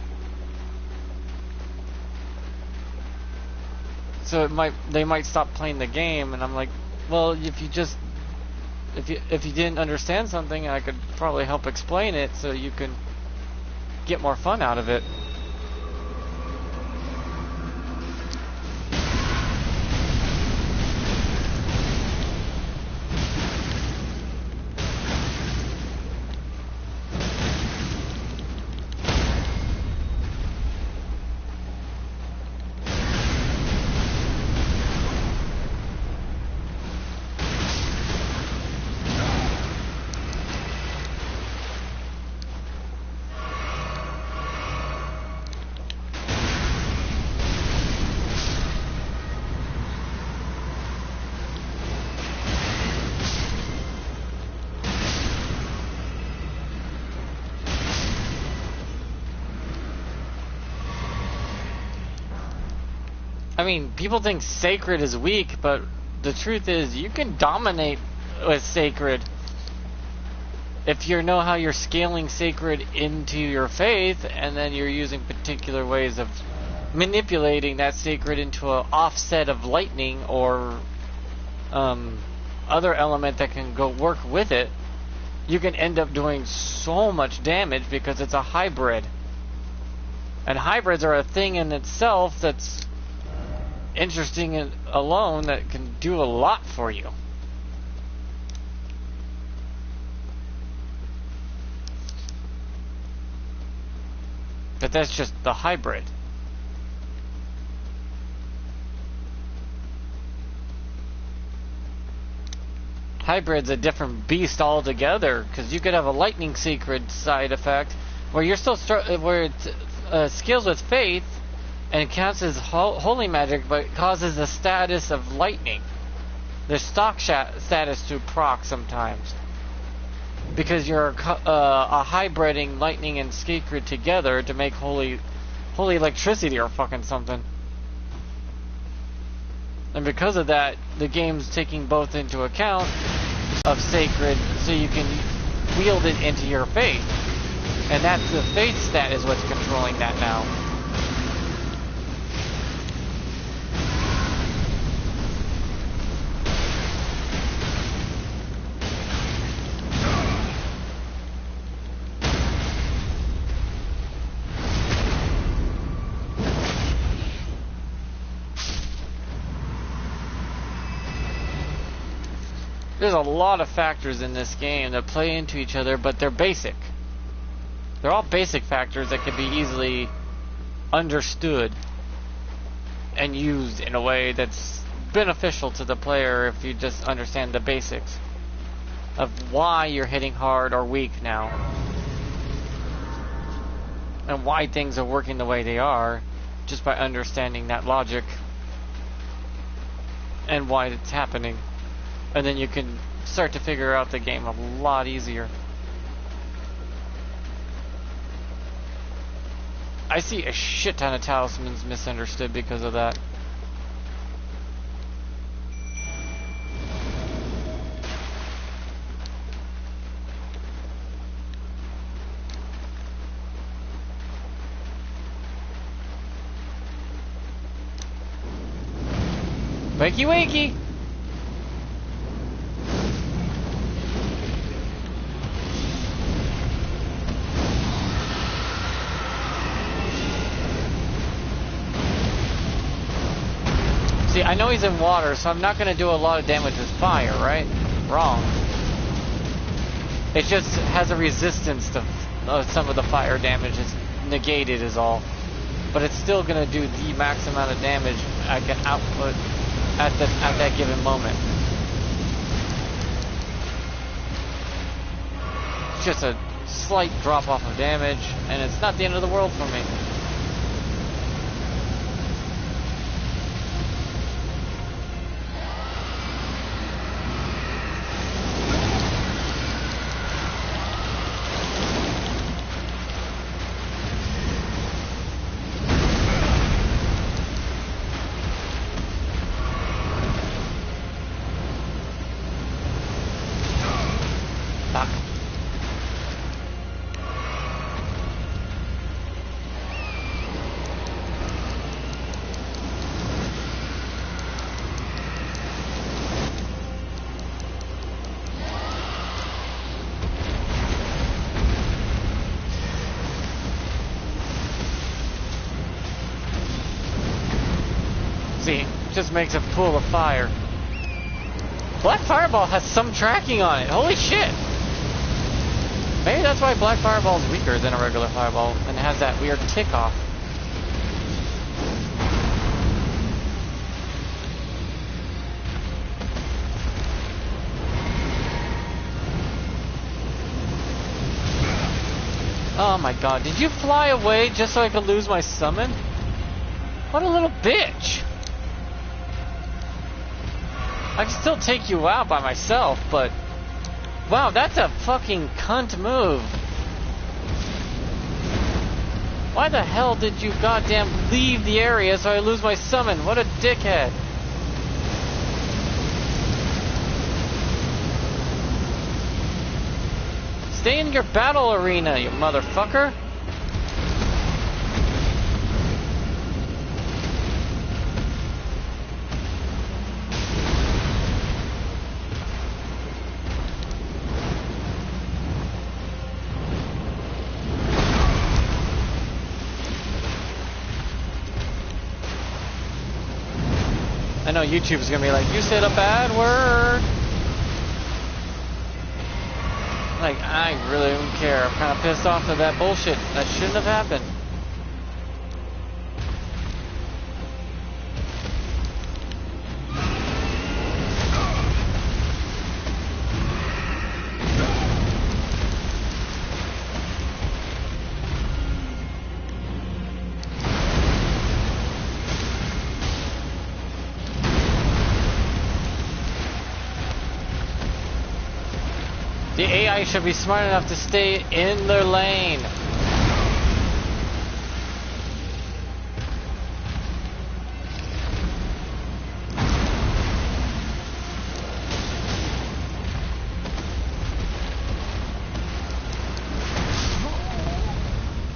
So they might stop playing the game, and I'm like, well, if you didn't understand something, I could probably help explain it so you can get more fun out of it. I mean, people think sacred is weak, but the truth is you can dominate with sacred. If you know how you're scaling sacred into your faith, and then you're using particular ways of manipulating that sacred into an offset of lightning or other element that can go work with it, you can end up doing so much damage because it's a hybrid. And hybrids are a thing in itself that's interesting alone that can do a lot for you. But that's just the hybrid. Hybrid's a different beast altogether, because you could have a lightning sacred side effect where you're still where it skills with faith and counts as holy magic, but causes the status of lightning. The stock status to proc sometimes, because you're a hybriding lightning and sacred together to make holy electricity or fucking something. And because of that, the game's taking both into account of sacred, so you can wield it into your faith. And that's the faith stat is what's controlling that now. There's a lot of factors in this game that play into each other, but they're basic. They're all basic factors that can be easily understood and used in a way that's beneficial to the player if you just understand the basics of why you're hitting hard or weak now, and why things are working the way they are, just by understanding that logic and why it's happening. And then you can start to figure out the game a lot easier. I see a shit ton of talismans misunderstood because of that. Wakey wakey! See, I know he's in water, so I'm not going to do a lot of damage with fire, right? Wrong. It just has a resistance to some of the fire damage. It's negated is all. but it's still gonna do the max amount of damage I can output at that given moment. It's just a slight drop off of damage, and it's not the end of the world for me. Just makes a pool of fire. Black Fireball has some tracking on it. Holy shit! Maybe that's why Black Fireball is weaker than a regular Fireball and has that weird tick off. Oh my god, did you fly away just so I could lose my summon? What a little bitch! I can still take you out by myself, but... Wow, that's a fucking cunt move. Why the hell did you goddamn leave the area so I lose my summon? What a dickhead. Stay in your battle arena, you motherfucker. I know YouTube's gonna be like, you said a bad word. Like, I really don't care. I'm kind of pissed off at that bullshit. That shouldn't have happened. The AI should be smart enough to stay in their lane.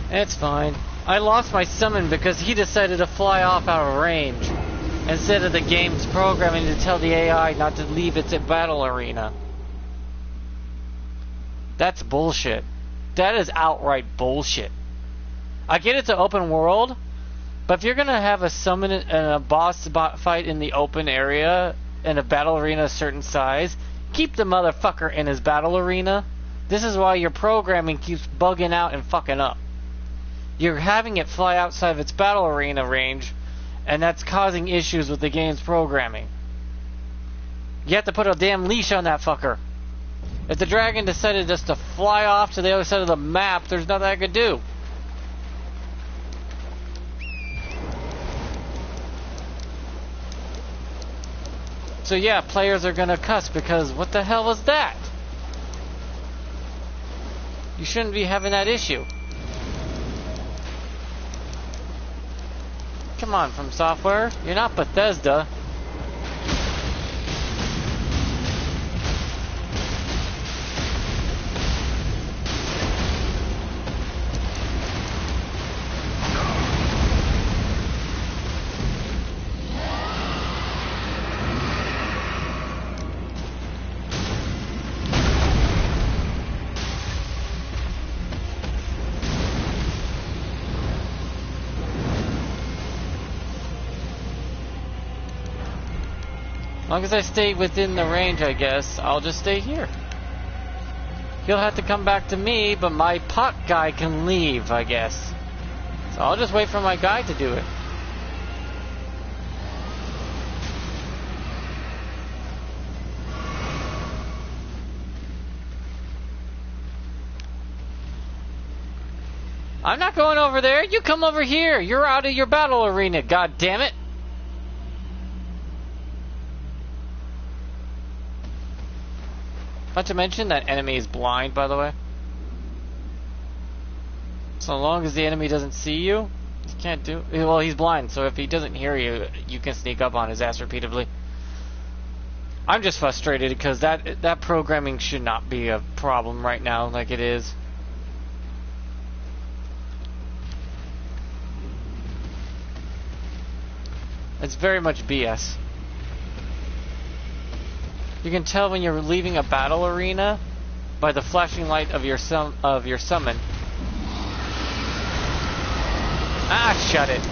It's fine. I lost my summon because he decided to fly off out of range instead of the game's programming to tell the AI not to leave its battle arena. That's bullshit. That is outright bullshit. I get it's an open world, but if you're gonna have a summon and a boss fight in the open area in a battle arena a certain size, keep the motherfucker in his battle arena. This is why your programming keeps bugging out and fucking up. You're having it fly outside of its battle arena range, and that's causing issues with the game's programming. You have to put a damn leash on that fucker. If the dragon decided just to fly off to the other side of the map, there's nothing I could do. So yeah, players are gonna cuss because what the hell was that? You shouldn't be having that issue. Come on, From Software. You're not Bethesda. As long as I stay within the range, I guess, I'll just stay here. He'll have to come back to me, but my pot guy can leave, I guess. So I'll just wait for my guy to do it. I'm not going over there. You come over here. You're out of your battle arena, god damn it. Not to mention that enemy is blind, by the way. So long as the enemy doesn't see you, you can't do... Well, he's blind, so if he doesn't hear you, you can sneak up on his ass repeatedly. I'm just frustrated because that programming should not be a problem right now like it is. It's very much BS. You can tell when you're leaving a battle arena by the flashing light of your summon. Ah, shut it.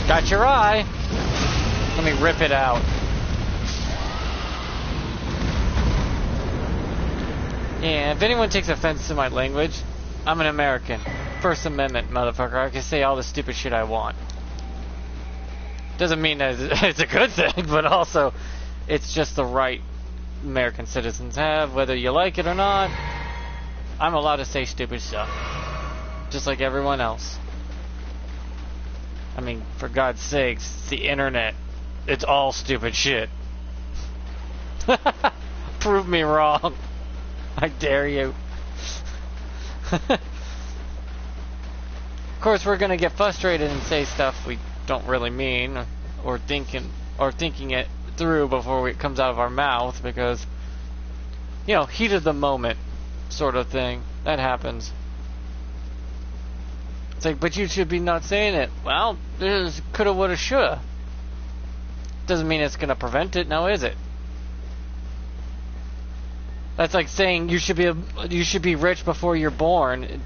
Got your eye. Let me rip it out. Yeah, if anyone takes offense to my language, I'm an American. First Amendment, motherfucker. I can say all the stupid shit I want. Doesn't mean that it's a good thing, but also, it's just the right American citizens have, whether you like it or not. I'm allowed to say stupid stuff. Just like everyone else. I mean, for God's sakes, it's the internet. It's all stupid shit. Prove me wrong. I dare you. Of course, we're gonna get frustrated and say stuff we don't really mean, or thinking it through before it comes out of our mouth, because, you know, heat of the moment sort of thing. That happens. It's like, but you should be not saying it. Well, there's coulda, woulda, shoulda. Doesn't mean it's gonna prevent it, now is it? That's like saying you should be rich before you're born.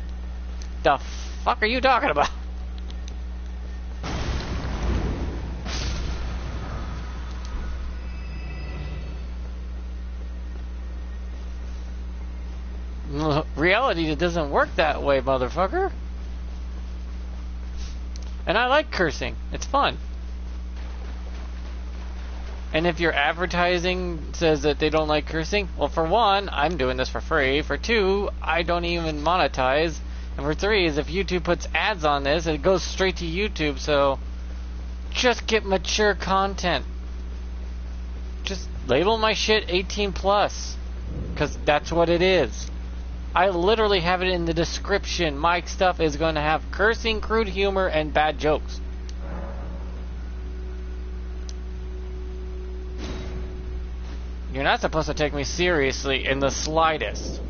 The fuck are you talking about? Reality, it doesn't work that way, motherfucker. And I like cursing. It's fun. And if your advertising says that they don't like cursing, well, for one, I'm doing this for free. For two, I don't even monetize. And for three, is if YouTube puts ads on this, it goes straight to YouTube. So just get mature content. Just label my shit 18 plus, because that's what it is. I literally have it in the description. My stuff is going to have cursing, crude humor, and bad jokes. You're not supposed to take me seriously in the slightest.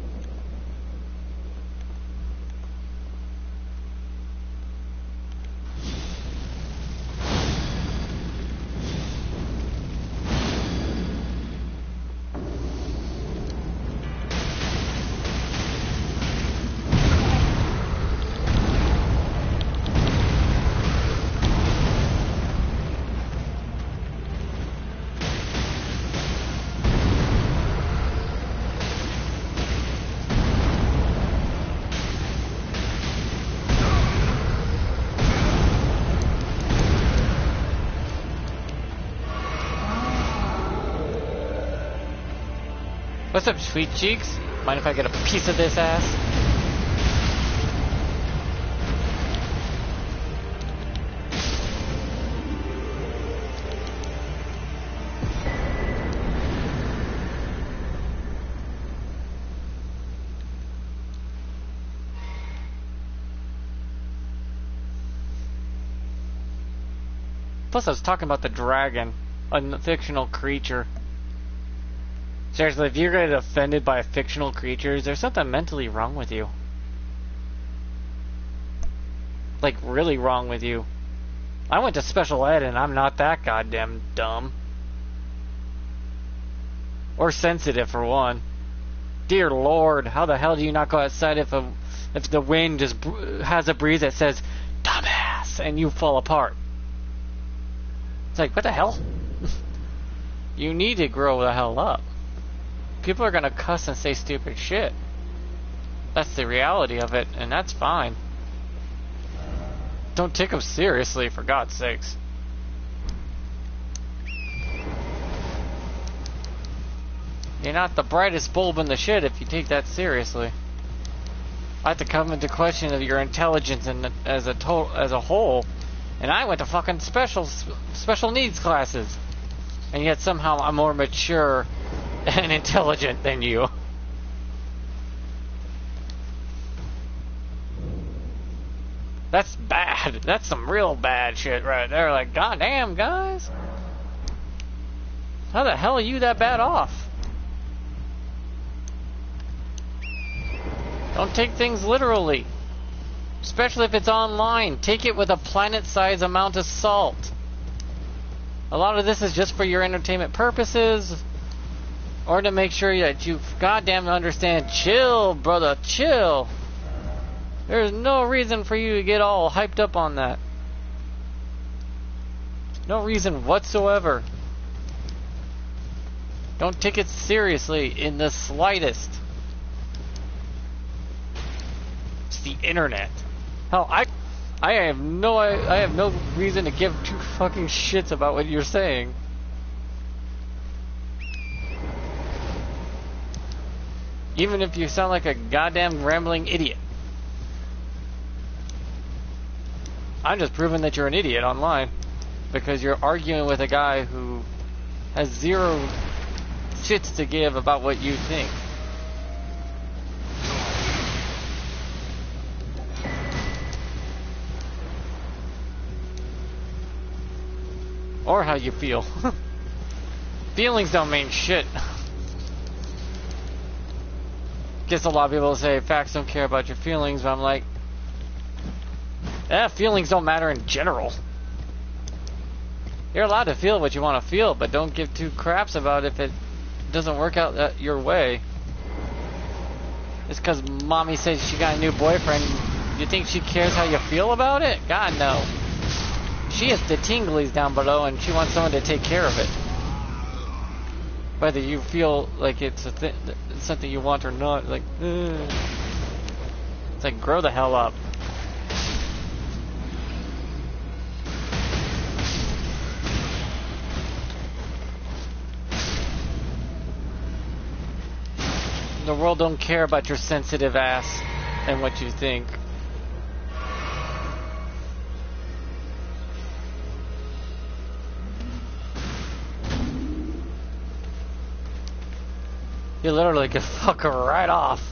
What's up, sweet cheeks? Mind if I get a piece of this ass? Plus, I was talking about the dragon, a fictional creature. Seriously, if you're getting offended by a fictional creature, is there something mentally wrong with you? Like, really wrong with you. I went to special ed and I'm not that goddamn dumb. Or sensitive, for one. Dear Lord, how the hell do you not go outside if the wind just has a breeze that says, dumbass, and you fall apart? It's like, what the hell? You need to grow the hell up. People are gonna cuss and say stupid shit. That's the reality of it, and that's fine. Don't take them seriously, for God's sakes. You're not the brightest bulb in the shit if you take that seriously. I have to come into question of your intelligence and as a whole, and I went to fucking special needs classes, and yet somehow I'm more mature and intelligent than you. That's bad. That's some real bad shit right there. Like, goddamn, guys. How the hell are you that bad off? Don't take things literally. Especially if it's online. Take it with a planet-sized amount of salt. A lot of this is just for your entertainment purposes, or to make sure that you goddamn understand. Chill, brother, chill. There's no reason for you to get all hyped up on that. No reason whatsoever. Don't take it seriously in the slightest. It's the internet. Hell, I have no reason to give two fucking shits about what you're saying. Even if you sound like a goddamn rambling idiot. I'm just proving that you're an idiot online because you're arguing with a guy who has zero shits to give about what you think. Or how you feel. Feelings don't mean shit. Guess a lot of people say facts don't care about your feelings, but I'm like, feelings don't matter in general. You're allowed to feel what you want to feel, but don't give two craps about if it doesn't work out your way. It's because mommy says she got a new boyfriend. You think she cares how you feel about it? God, no. She has the tinglies down below, and she wants someone to take care of it. Whether you feel like it's something you want or not, like, it's like, grow the hell up. The world don't care about your sensitive ass and what you think. You literally could fuck her right off.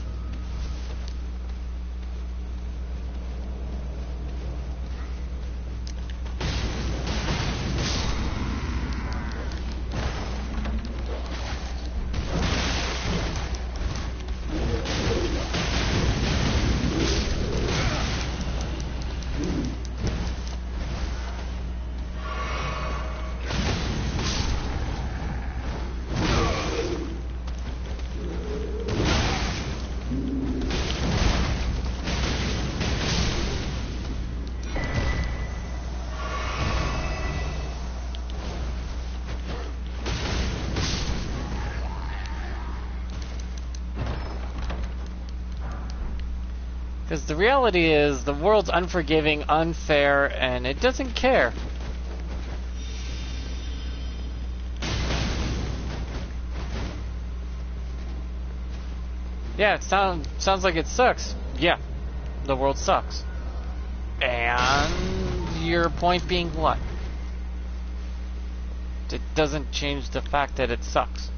Because the reality is, the world's unforgiving, unfair, and it doesn't care. Yeah, it sounds like it sucks. Yeah, the world sucks. And your point being what? It doesn't change the fact that it sucks.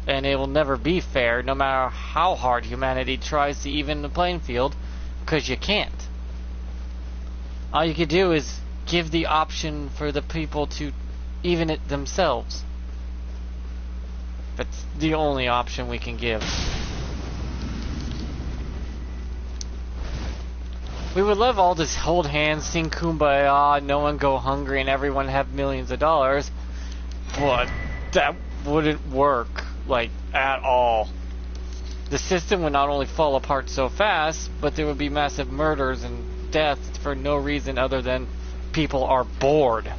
And it will never be fair, no matter how hard humanity tries to even the playing field, because you can't. All you can do is give the option for the people to even it themselves. That's the only option we can give. We would love all this hold hands, sing kumbaya, no one go hungry, and everyone have millions of dollars, but that wouldn't work. Like, at all. the system would not only fall apart so fast, but there would be massive murders and deaths for no reason other than people are bored.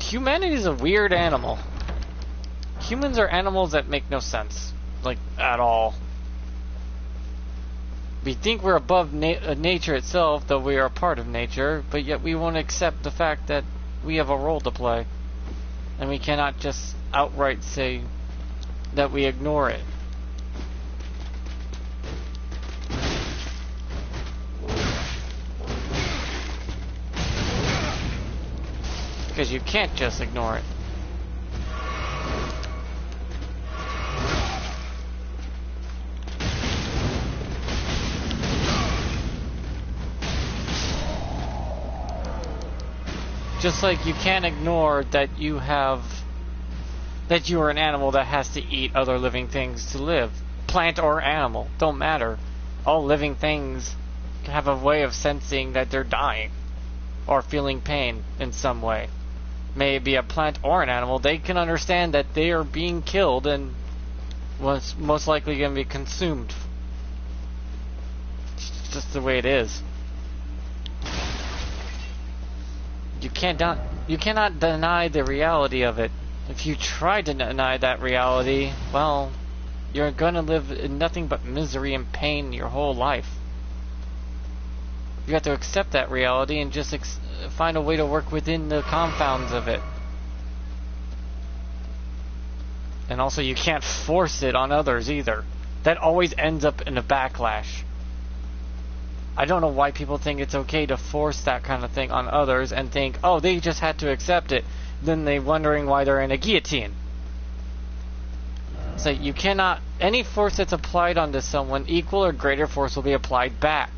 Humanity is a weird animal. Humans are animals that make no sense, like, at all. We think we're above nature itself, though we are a part of nature, but yet we won't accept the fact that we have a role to play. And we cannot just outright say that we ignore it. Because you can't just ignore it. Just like you can't ignore that you are an animal that has to eat other living things to live. Plant or animal, don't matter. All living things have a way of sensing that they're dying or feeling pain in some way. May it be a plant or an animal, they can understand that they are being killed and was most likely going to be consumed. It's just the way it is. You cannot deny the reality of it. If you try to deny that reality, well, you're gonna live in nothing but misery and pain your whole life. You have to accept that reality and just find a way to work within the confounds of it. And also, you can't force it on others either. That always ends up in a backlash. I don't know why people think it's okay to force that kind of thing on others and think, oh, they just had to accept it. Then they're wondering why they're in a guillotine. So you cannot, any force that's applied onto someone, equal or greater force will be applied back.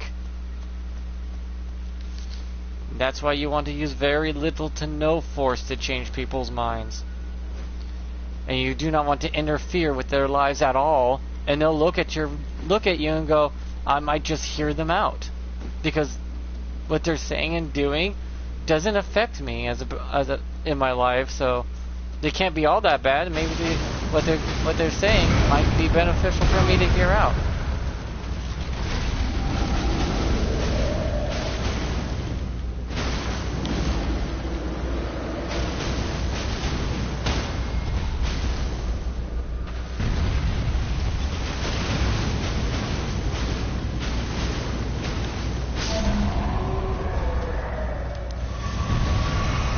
That's why you want to use very little to no force to change people's minds. And you do not want to interfere with their lives at all, and they'll look at you and go, I might just hear them out, because what they're saying and doing doesn't affect me in my life, so they can't be all that bad. Maybe what they're saying might be beneficial for me to hear out.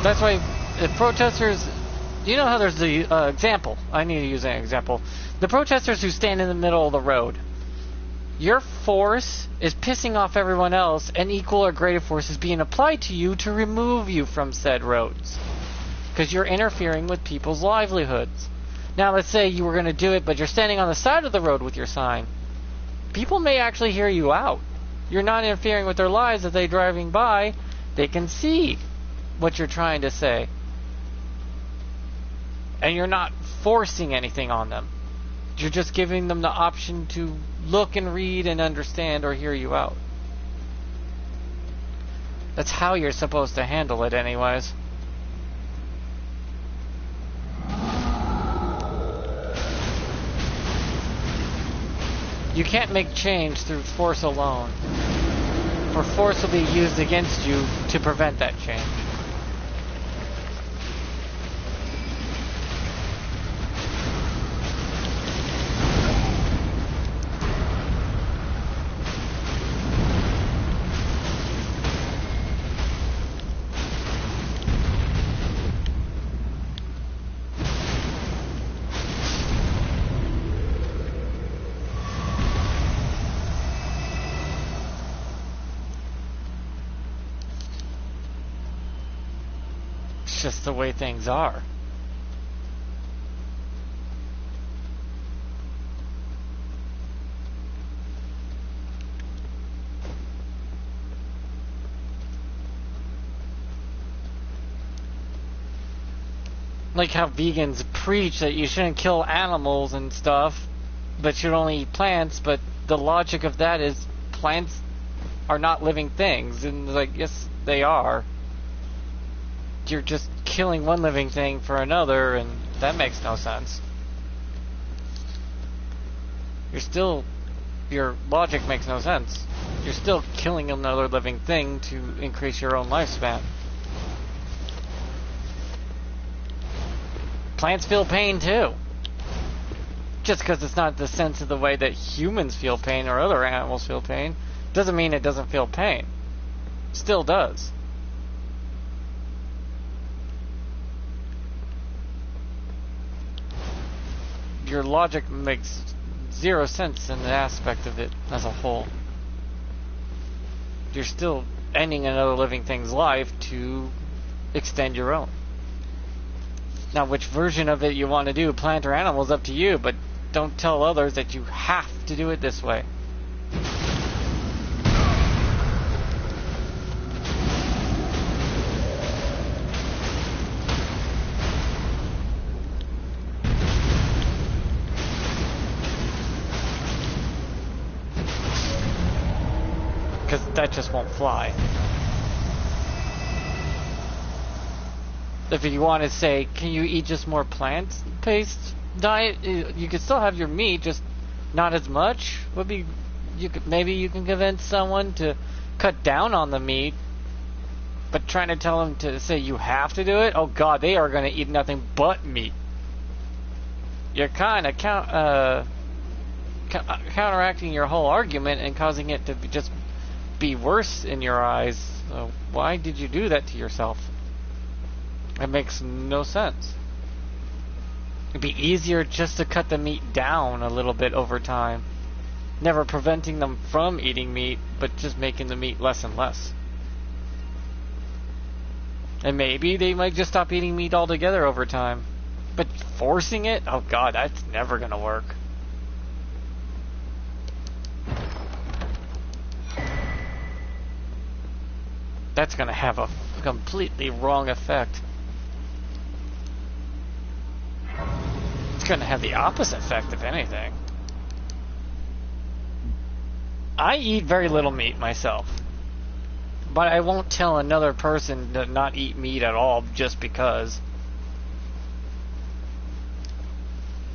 That's why if protesters, you know how there's the example, I need to use an example. The protesters who stand in the middle of the road, your force is pissing off everyone else, and equal or greater force is being applied to you to remove you from said roads. Because you're interfering with people's livelihoods. Now let's say you were going to do it, but you're standing on the side of the road with your sign. People may actually hear you out. You're not interfering with their lives as they're driving by. They can see what you're trying to say. And you're not forcing anything on them. You're just giving them the option to look and read and understand or hear you out. That's how you're supposed to handle it anyways. You can't make change through force alone. For force will be used against you to prevent that change. Just the way things are. Like how vegans preach that you shouldn't kill animals and stuff, but should only eat plants, but the logic of that is plants are not living things, and like, yes, they are. You're just killing one living thing for another, and That makes no sense. Your logic makes no sense. You're still killing another living thing to increase your own lifespan. Plants feel pain too. Just because it's not the sense of the way that humans feel pain or other animals feel pain, doesn't mean it doesn't feel pain. Still does. Your logic makes zero sense in the aspect of it as a whole. You're still ending another living thing's life to extend your own. Now, which version of it you want to do, plant or animal, is up to you, but don't tell others that you have to do it this way. Because that just won't fly. If you want to say, can you eat just more plant-based diet? You could still have your meat, just not as much. Maybe you can convince someone to cut down on the meat, but trying to tell them to say you have to do it. Oh God, they are going to eat nothing but meat. You're kind of counteracting your whole argument and causing it to just be worse in your eyes. So why did you do that to yourself? It makes no sense. It'd be easier just to cut the meat down a little bit over time. Never preventing them from eating meat, but just making the meat less and less. And maybe they might just stop eating meat altogether over time. But forcing it? Oh God, that's never gonna work. That's gonna have a completely wrong effect. It's going to have the opposite effect, if anything. I eat very little meat myself. But I won't tell another person to not eat meat at all just because.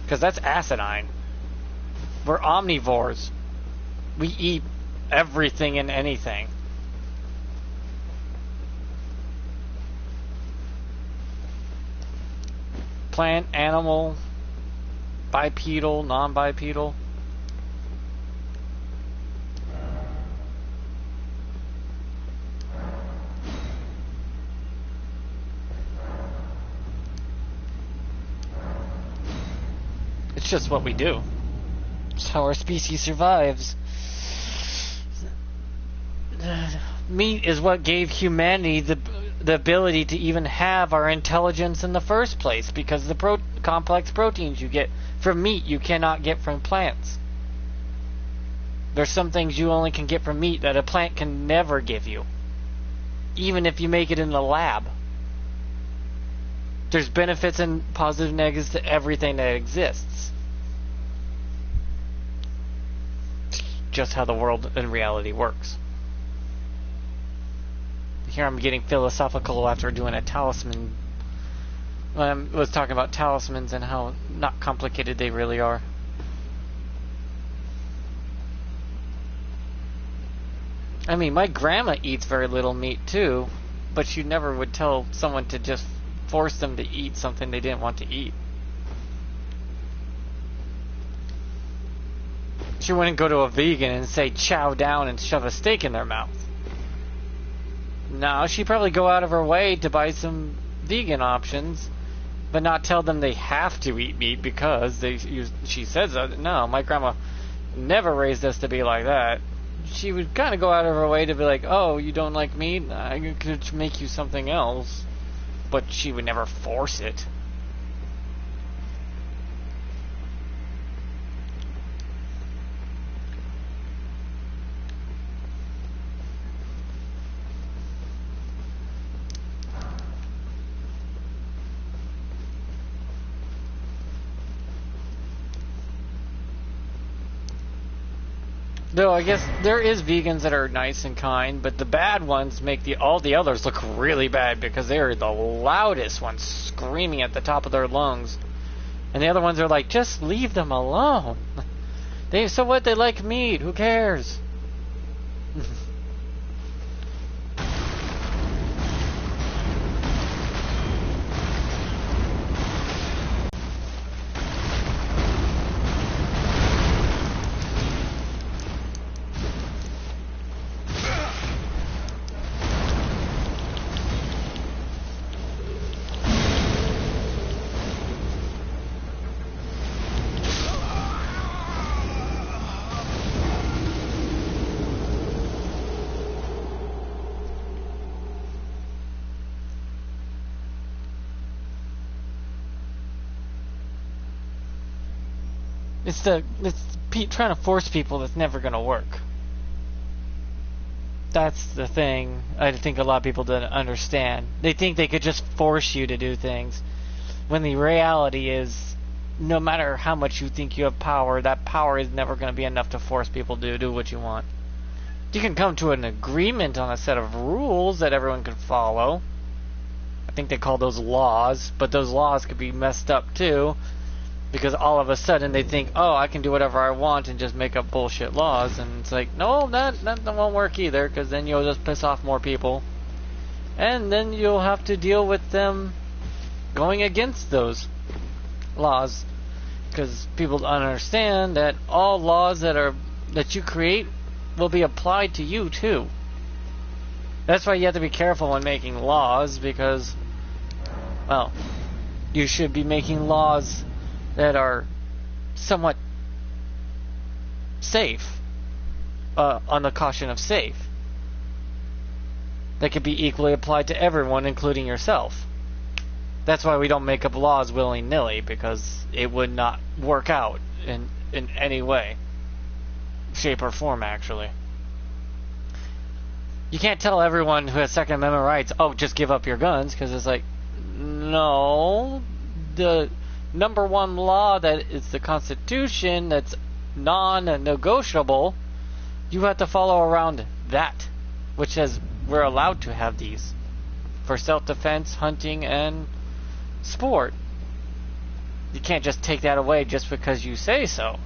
Because that's asinine. We're omnivores. We eat everything and anything. Plant, animal, bipedal, non-bipedal. It's just what we do. It's how our species survives. Meat is what gave humanity the ability to even have our intelligence in the first place, because the complex proteins you get from meat you cannot get from plants. There's some things you only can get from meat that a plant can never give you, even if you make it in the lab. There's benefits and positive negatives to everything that exists. It's just how the world in reality works. Here I'm getting philosophical after doing a talisman. I was talking about talismans and how not complicated they really are. I mean, my grandma eats very little meat too, but she never would tell someone to just force them to eat something they didn't want to eat. She wouldn't go to a vegan and say chow down and shove a steak in their mouth. No, she'd probably go out of her way to buy some vegan options, but not tell them they have to eat meat because she says that. No, my grandma never raised us to be like that. She would kind of go out of her way to be like, oh, you don't like meat? I could make you something else. But she would never force it. Though I guess there is vegans that are nice and kind, but the bad ones make all the others look really bad because they are the loudest ones, screaming at the top of their lungs And the other ones are like, just leave them alone. So what? They like meat. Who cares? Trying to force people that's never gonna work. That's the thing I think a lot of people don't understand. They think they could just force you to do things, when the reality is, no matter how much you think you have power, that power is never going to be enough to force people to do what you want. You can come to an agreement on a set of rules that everyone can follow. I think they call those laws, but those laws could be messed up too, because all of a sudden they think, oh, I can do whatever I want and just make up bullshit laws. And it's like, no, that won't work either, because then you'll just piss off more people. And then you'll have to deal with them going against those laws. Because people don't understand that all laws that you create will be applied to you too. That's why you have to be careful when making laws, because, well, you should be making laws that are somewhat safe, on the caution of safe, that could be equally applied to everyone, including yourself. That's why we don't make up laws willy-nilly, because it would not work out in any way, shape or form, actually. You can't tell everyone who has Second Amendment rights, oh, just give up your guns, because it's like, no, the number one law that is the Constitution, that's non-negotiable, you have to follow around that, which says we're allowed to have these for self-defense, hunting, and sport. You can't just take that away just because you say so.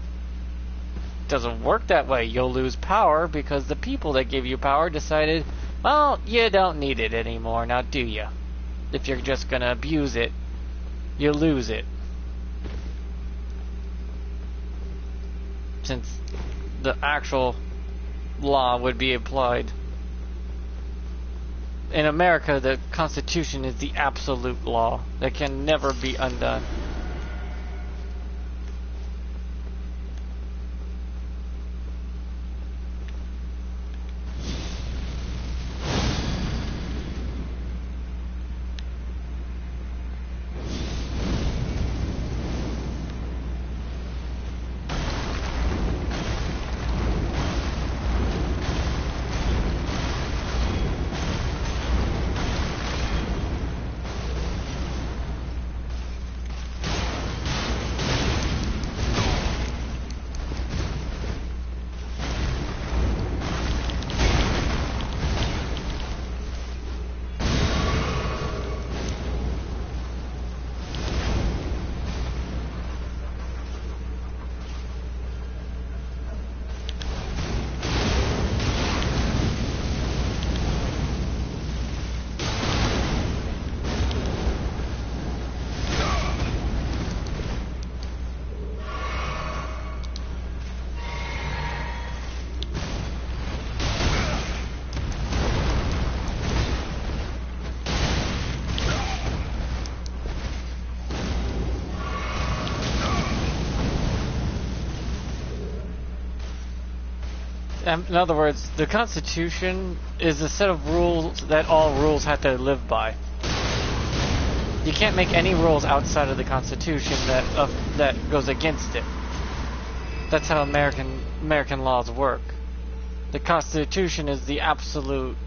It doesn't work that way. You'll lose power because the people that gave you power decided, well, you don't need it anymore, now do you? If you're just gonna abuse it, you lose it. Since the actual law would be applied. In America, the Constitution is the absolute law that can never be undone. In other words, the Constitution is a set of rules that all rules have to live by. You can't make any rules outside of the Constitution that goes against it. That's how American laws work. The Constitution is the absolute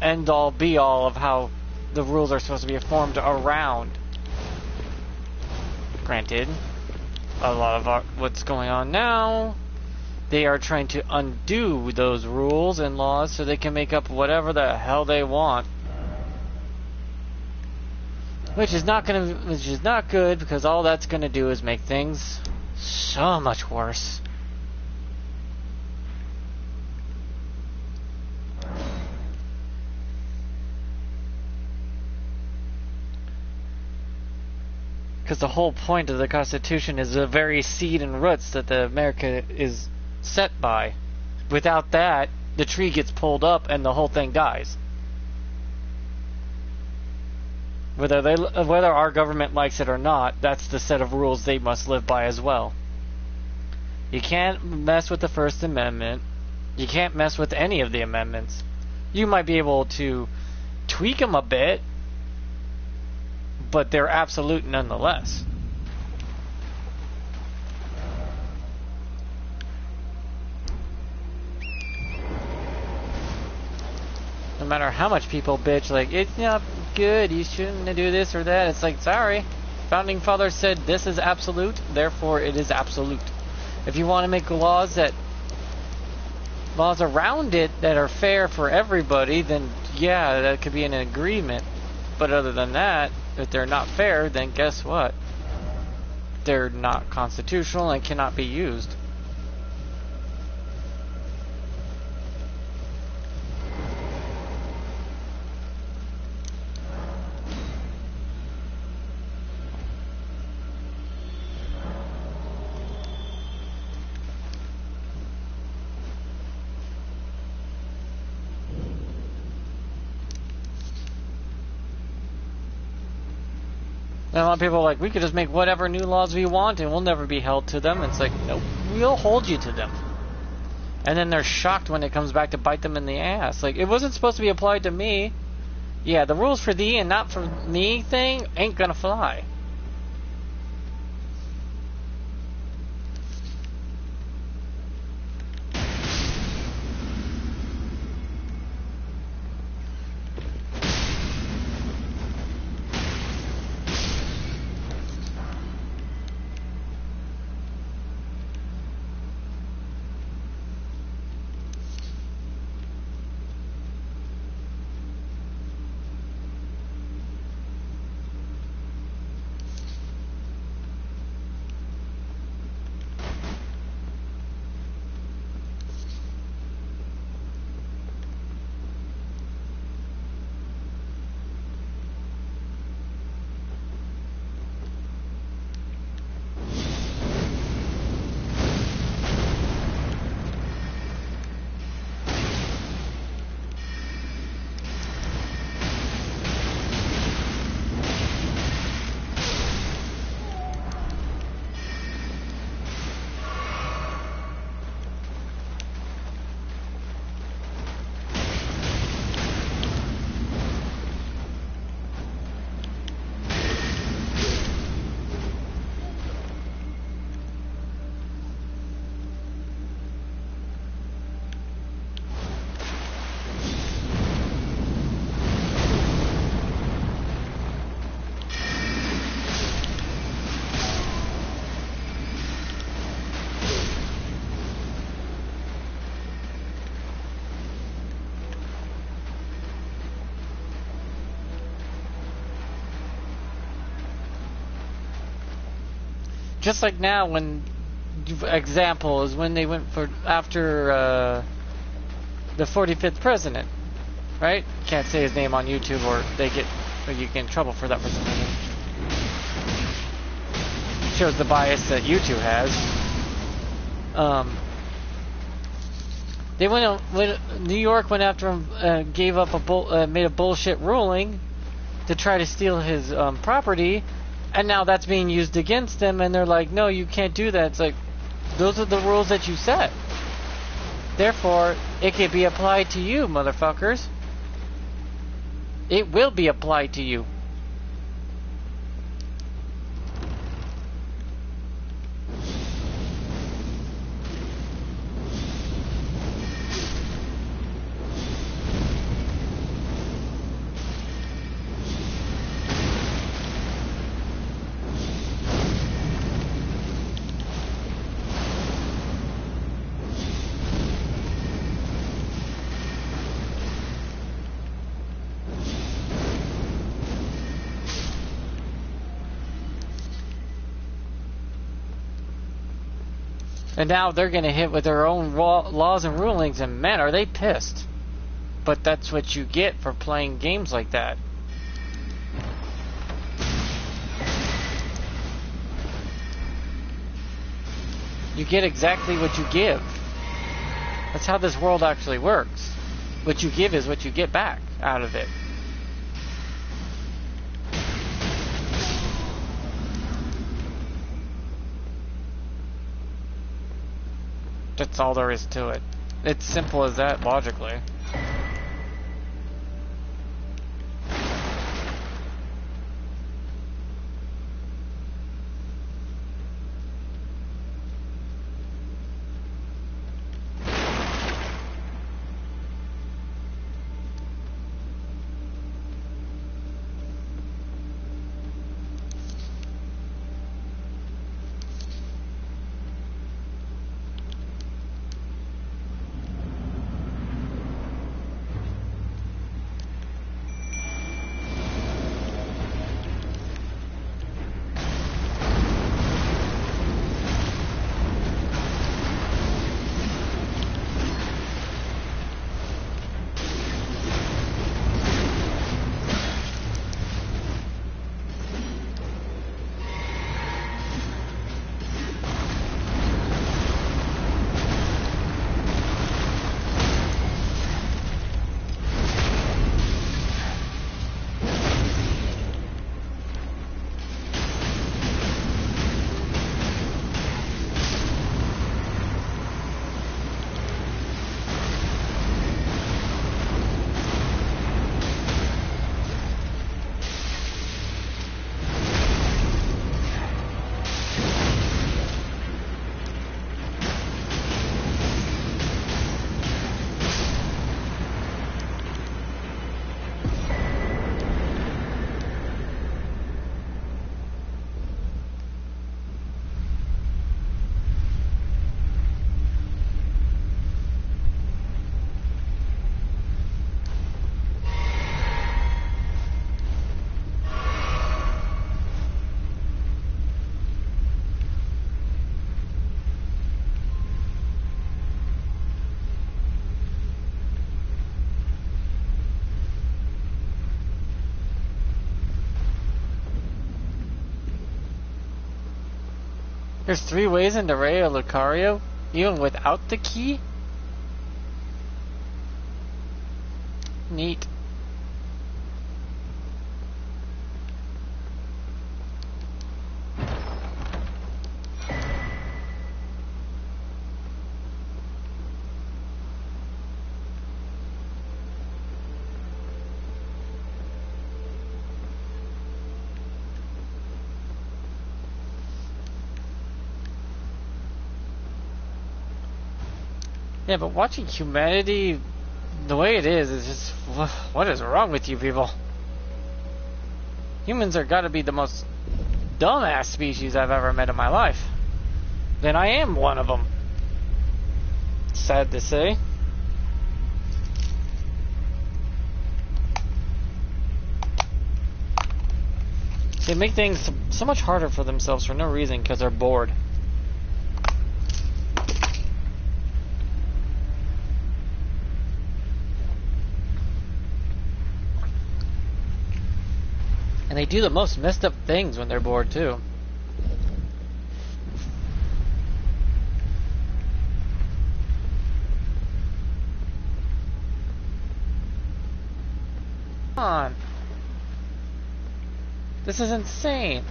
end-all, be-all of how the rules are supposed to be formed around. Granted, a lot of what's going on now, they are trying to undo those rules and laws so they can make up whatever the hell they want. Which is not good, because all that's gonna do is make things so much worse. Because the whole point of the Constitution is the very seed and roots that the America is set by. Without that, the tree gets pulled up and the whole thing dies. Whether our government likes it or not, that's the set of rules they must live by as well. You can't mess with the First Amendment. You can't mess with any of the amendments. You might be able to tweak them a bit, but they're absolute nonetheless. No matter how much people bitch, like, it's not good, you shouldn't do this or that, it's like, sorry. Founding Fathers said this is absolute, therefore it is absolute. If you want to make laws around it that are fair for everybody, then yeah, that could be an agreement. But other than that, if they're not fair, then guess what? They're not constitutional and cannot be used. And a lot of people are like, we could just make whatever new laws we want and we'll never be held to them. It's like, nope, we'll hold you to them. And then they're shocked when it comes back to bite them in the ass. Like, it wasn't supposed to be applied to me. Yeah, the rules for thee and not for me thing ain't gonna fly. Just like now, when example is when they went for after the 45th president, right? Can't say his name on YouTube, or you get in trouble for that for some reason. Shows the bias that YouTube has. They when New York went after him, gave up made a bullshit ruling to try to steal his property. And now that's being used against them, and they're like, no, you can't do that. It's like, those are the rules that you set. Therefore, it can be applied to you, motherfuckers. It will be applied to you. And now they're gonna hit with their own laws and rulings, and man, are they pissed. But that's what you get for playing games like that. You get exactly what you give. That's how this world actually works. What you give is what you get back out of it. That's all there is to it. It's simple as that, logically. There's 3 ways into Raya Lucario, even without the key? Neat. Yeah, but watching humanity the way it is just... What is wrong with you people? Humans are gotta be the most dumbass species I've ever met in my life. Then I am one of them. Sad to say. They make things so much harder for themselves for no reason because they're bored. And they do the most messed up things when they're bored too. Come on. This is insane.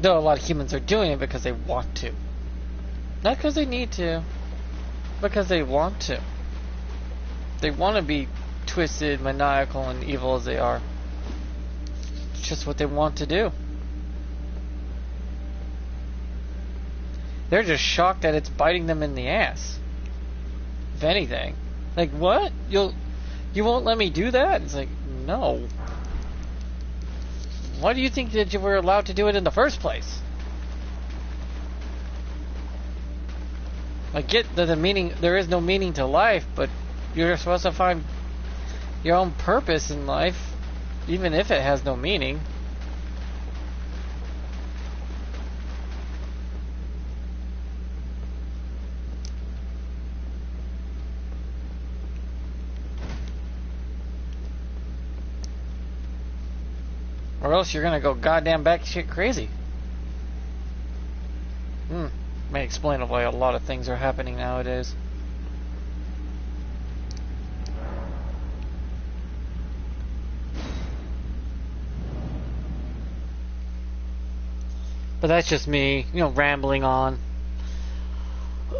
Though a lot of humans are doing it because they want to. Not because they need to. Because they want to. They want to be twisted, maniacal, and evil as they are. It's just what they want to do. They're just shocked that it's biting them in the ass. If anything. Like, what? You won't let me do that? It's like, no. Why do you think that you were allowed to do it in the first place? I get that there is no meaning to life, but you're supposed to find your own purpose in life, even if it has no meaning. Or else you're gonna go goddamn batshit crazy. May explain why a lot of things are happening nowadays. But that's just me, rambling on.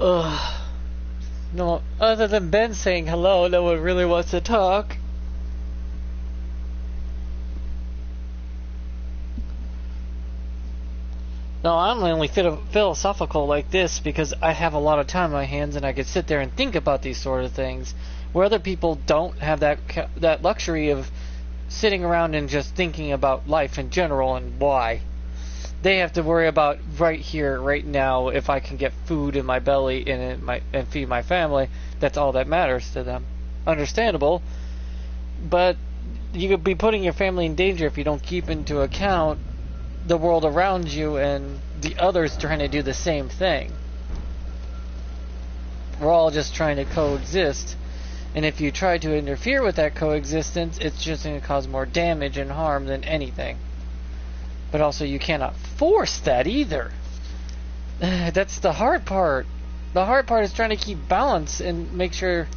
Ugh. No, other than Ben saying hello, no one really wants to talk. No, I'm only philosophical like this because I have a lot of time on my hands and I could sit there and think about these sort of things, where other people don't have that luxury of sitting around and just thinking about life in general and why. They have to worry about right here, right now, if I can get food in my belly and feed my family. That's all that matters to them. Understandable, but you could be putting your family in danger if you don't keep into account the world around you and the others trying to do the same thing. We're all just trying to coexist, and if you try to interfere with that coexistence, it's just going to cause more damage and harm than anything. But also, you cannot force that either. That's the hard part. The hard part is trying to keep balance and make sure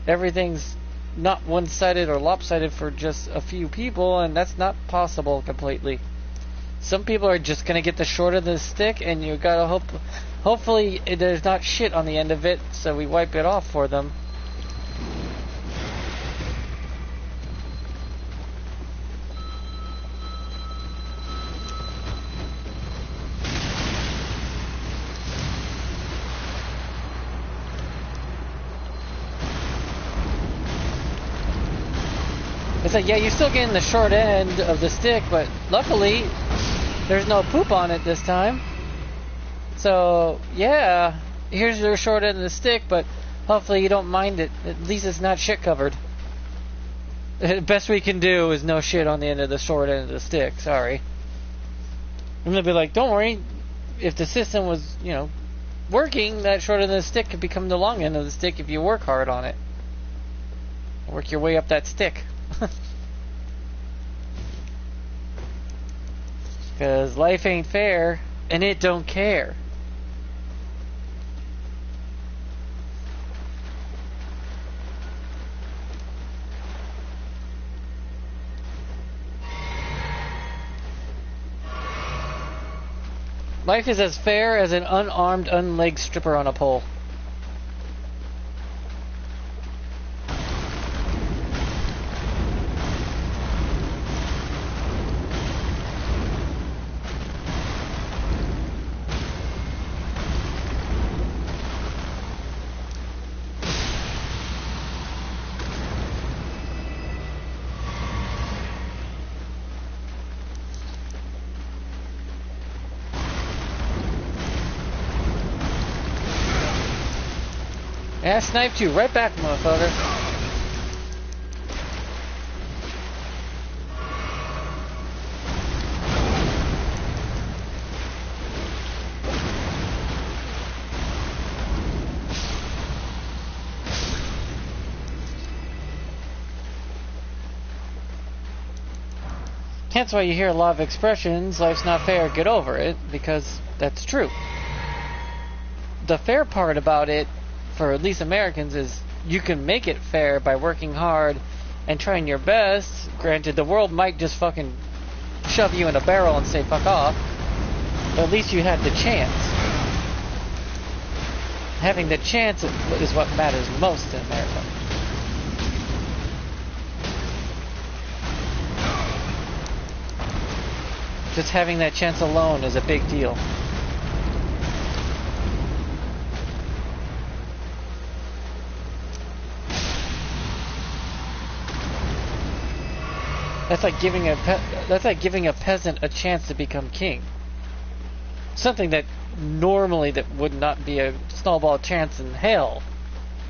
everything's not one-sided or lopsided for just a few people, and that's not possible completely. Some people are just gonna get the short of the stick, and you gotta hopefully there's not shit on the end of it, so we wipe it off for them. It's like, yeah, you're still getting the short end of the stick, but luckily there's no poop on it this time. So, yeah, here's your short end of the stick, but hopefully you don't mind it. At least it's not shit covered. The best we can do is no shit on the end of the short end of the stick. Sorry. I'm gonna be like, don't worry. If the system was, working, that short end of the stick could become the long end of the stick if you work hard on it. Work your way up that stick. Because life ain't fair, and it don't care. Life is as fair as an unarmed, unlegged stripper on a pole. Yeah, I sniped you right back, motherfucker. Hence why you hear a lot of expressions, life's not fair, get over it, because that's true. The fair part about it, for at least Americans, is you can make it fair by working hard and trying your best. Granted, the world might just fucking shove you in a barrel and say fuck off, but at least you had the chance. Having the chance is what matters most in America. Just having that chance alone is a big deal. That's like giving a peasant a chance to become king. Something that normally that would not be a snowball chance in hell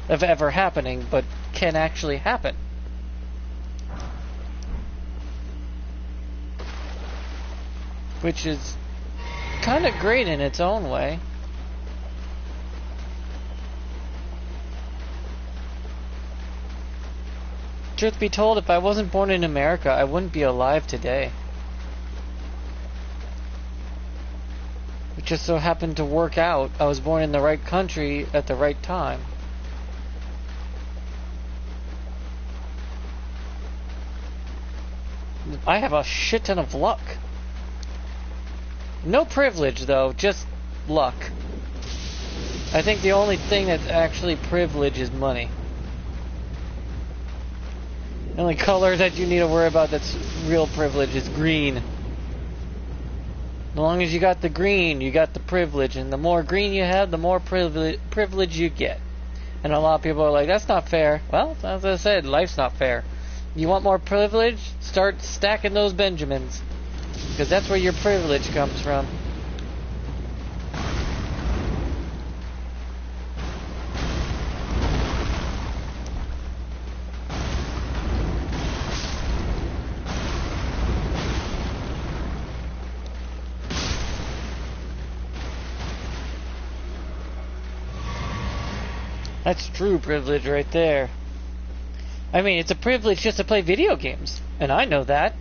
of ever happening, but can actually happen. Which is kind of great in its own way. Truth be told, if I wasn't born in America, I wouldn't be alive today. It just so happened to work out. I was born in the right country at the right time. I have a shit ton of luck. No privilege, though, just luck. I think the only thing that's actually privilege is money. The only color that you need to worry about that's real privilege is green. As long as you got the green, you got the privilege. And the more green you have, the more privilege you get. And a lot of people are like, that's not fair. Well, as I said, life's not fair. You want more privilege? Start stacking those Benjamins. Because that's where your privilege comes from. That's true privilege right there. I mean, it's a privilege just to play video games. And I know that.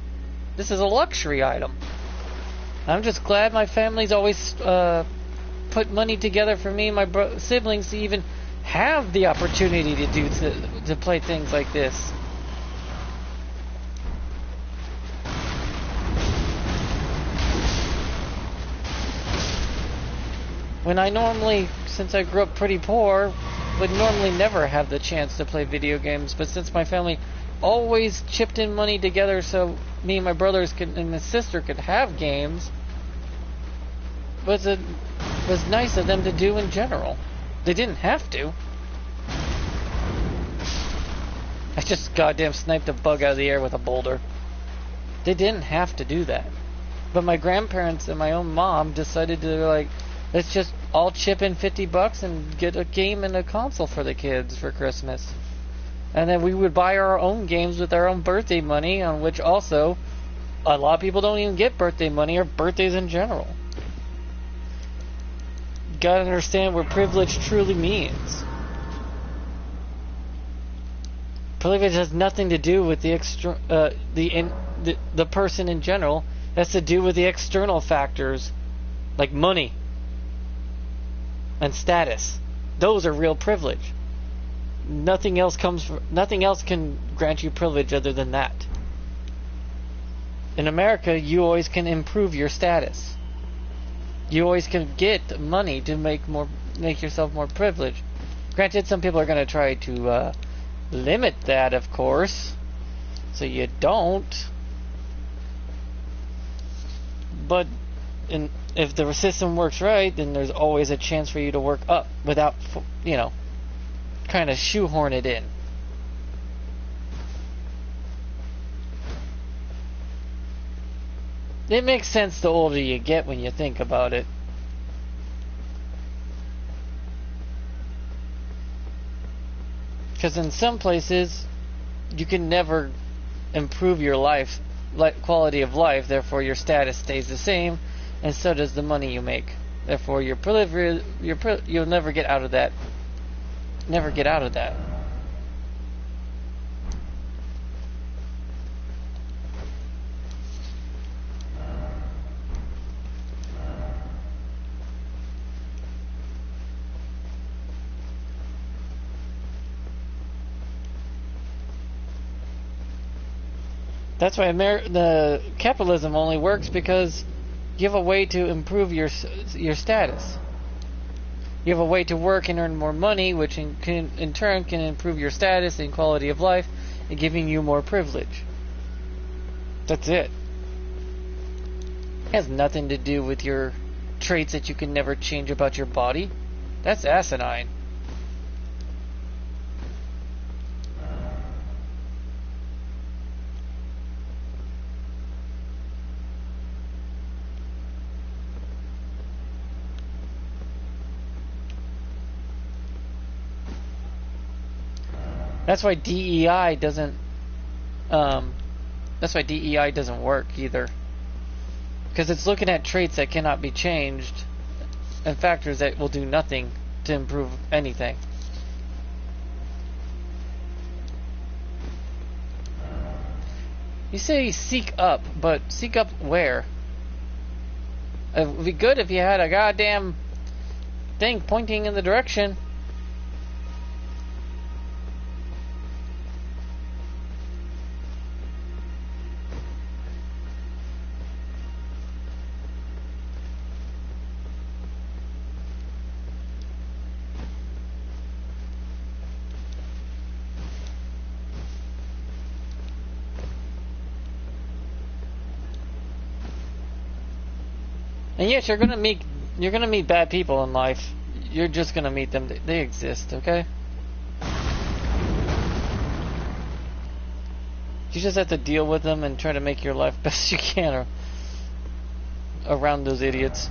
This is a luxury item. I'm just glad my family's always put money together for me and my siblings to even have the opportunity to play things like this. When I normally, since I grew up pretty poor, would normally never have the chance to play video games, but since my family always chipped in money together so me and my brothers and my sister could have games, was nice of them to do in general. They didn't have to. I just goddamn sniped a bug out of the air with a boulder. They didn't have to do that. But my grandparents and my own mom decided to, like, let's just all chip in $50 and get a game and a console for the kids for Christmas. And then we would buy our own games with our own birthday money, on which also a lot of people don't even get birthday money or birthdays in general. Gotta understand what privilege truly means. Privilege has nothing to do with the person in general. It has to do with the external factors, like money and status. Those are real privilege. Nothing else can grant you privilege other than that. In America, you always can improve your status. You always can get money to make yourself more privileged. Granted, some people are going to try to limit that, of course, so you don't. But if the system works right, then there's always a chance for you to work up without, kind of shoehorn it in. It makes sense the older you get when you think about it. Because in some places, you can never improve your quality of life, therefore your status stays the same, and so does the money you make. Therefore, you'll never get out of that. Never get out of that. That's why the capitalism only works because you have a way to improve your status. You have a way to work and earn more money, which in turn can improve your status and quality of life, and giving you more privilege. That's it. It has nothing to do with your traits that you can never change about your body. That's asinine. That's why DEI doesn't. That's why DEI doesn't work either. Because it's looking at traits that cannot be changed, and factors that will do nothing to improve anything. You say seek up, but seek up where? It would be good if you had a goddamn thing pointing in the direction. And yes, you're gonna meet bad people in life. You're just gonna meet them. They exist, okay? You just have to deal with them and try to make your life best you can around those idiots.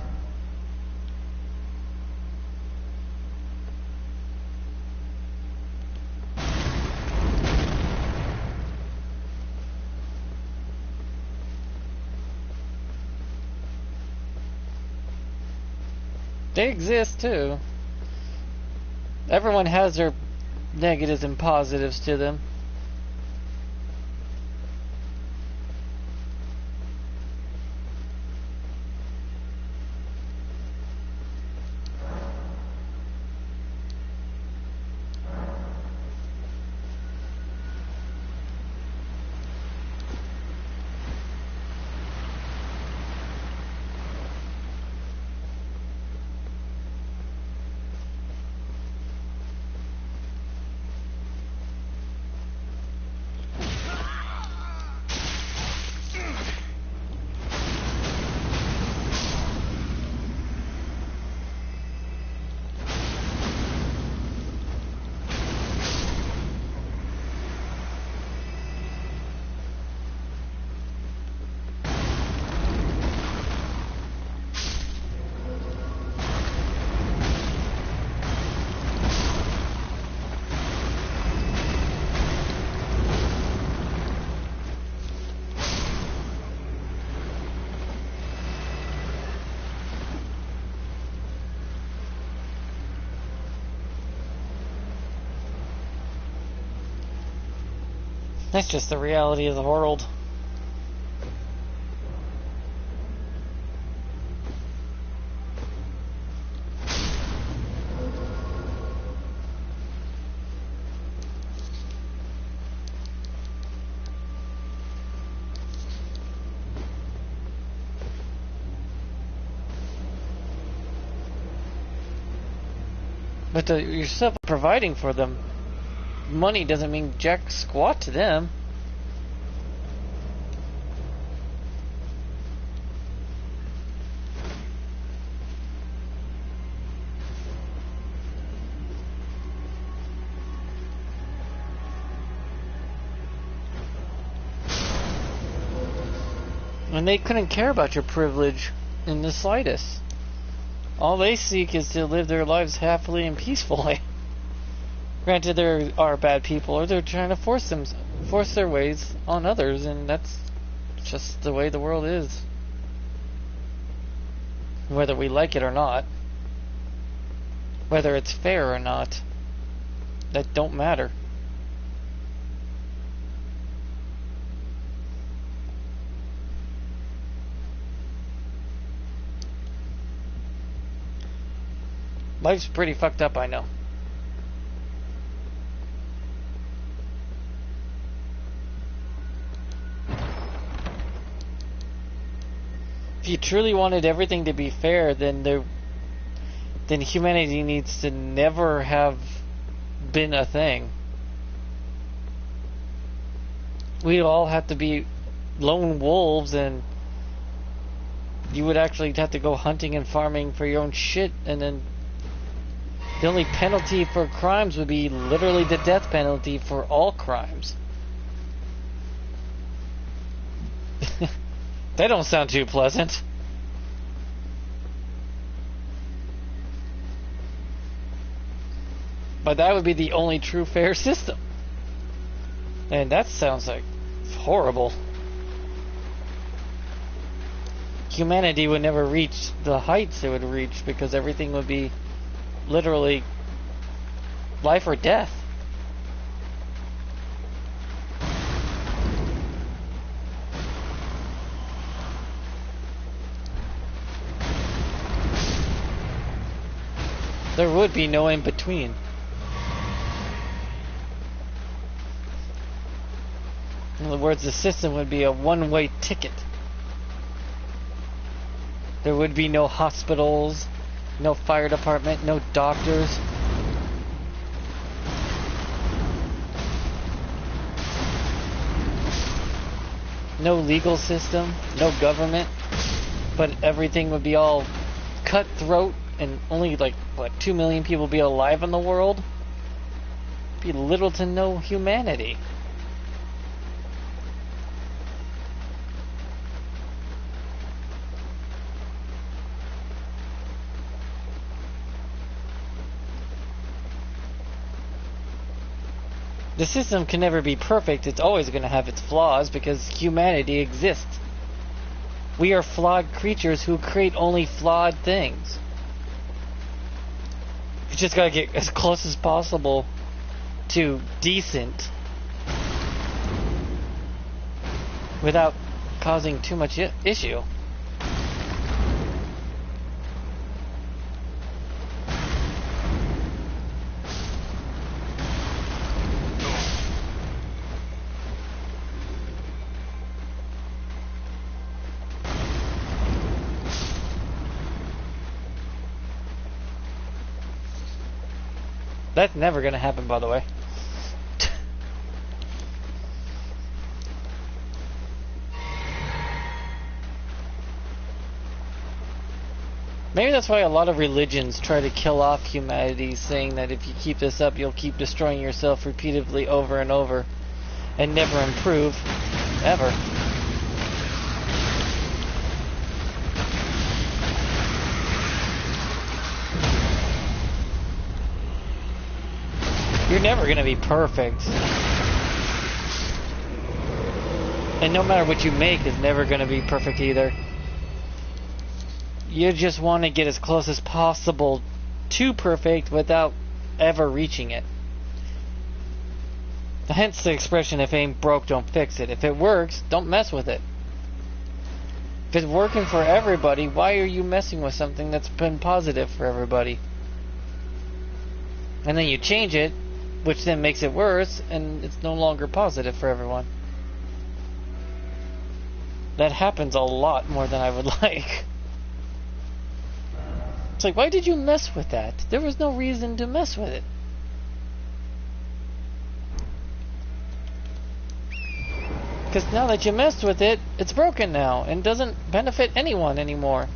They exist too. Everyone has their negatives and positives to them. That's just the reality of the world. But you're still providing for them. Money doesn't mean jack squat to them. And they couldn't care about your privilege in the slightest. All they seek is to live their lives happily and peacefully. Granted, there are bad people, or they're trying to force their ways on others, and that's just the way the world is. Whether we like it or not, whether it's fair or not, that don't matter. Life's pretty fucked up, I know. If you truly wanted everything to be fair, then humanity needs to never have been a thing. We all have to be lone wolves, and you would actually have to go hunting and farming for your own shit, and then the only penalty for crimes would be literally the death penalty for all crimes. That don't sound too pleasant. But that would be the only true fair system. And that sounds like horrible. Humanity would never reach the heights it would reach because everything would be literally life or death. There would be no in between. In other words, the system would be a one-way ticket. There would be no hospitals, no fire department, no doctors. No legal system, no government, but everything would be all cutthroat and only like, what, 2 million people be alive in the world? Be little to no humanity. The system can never be perfect. It's always going to have its flaws because humanity exists. We are flawed creatures who create only flawed things. You just got to get as close as possible to decent without causing too much issue. That's never going to happen, by the way. Maybe that's why a lot of religions try to kill off humanity, saying that if you keep this up, you'll keep destroying yourself repeatedly over and over and never improve, ever. You're never going to be perfect. And no matter what you make is never going to be perfect either. You just want to get as close as possible to perfect without ever reaching it. Hence the expression, if it ain't broke, don't fix it. If it works, don't mess with it. If it's working for everybody, why are you messing with something that's been positive for everybody? And then you change it, which then makes it worse, and it's no longer positive for everyone. That happens a lot more than I would like. It's like, why did you mess with that? There was no reason to mess with it. Because now that you messed with it, it's broken now, and doesn't benefit anyone anymore.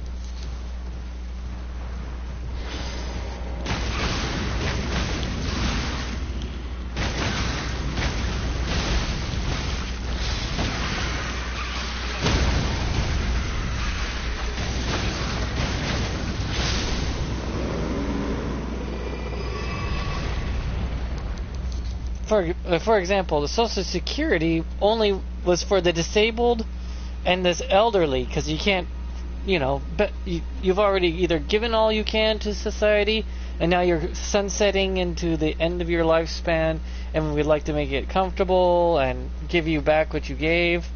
For example, the Social Security only was for the disabled and this elderly, because you can't, but you've already either given all you can to society, and now you're sunsetting into the end of your lifespan, and we'd like to make it comfortable and give you back what you gave.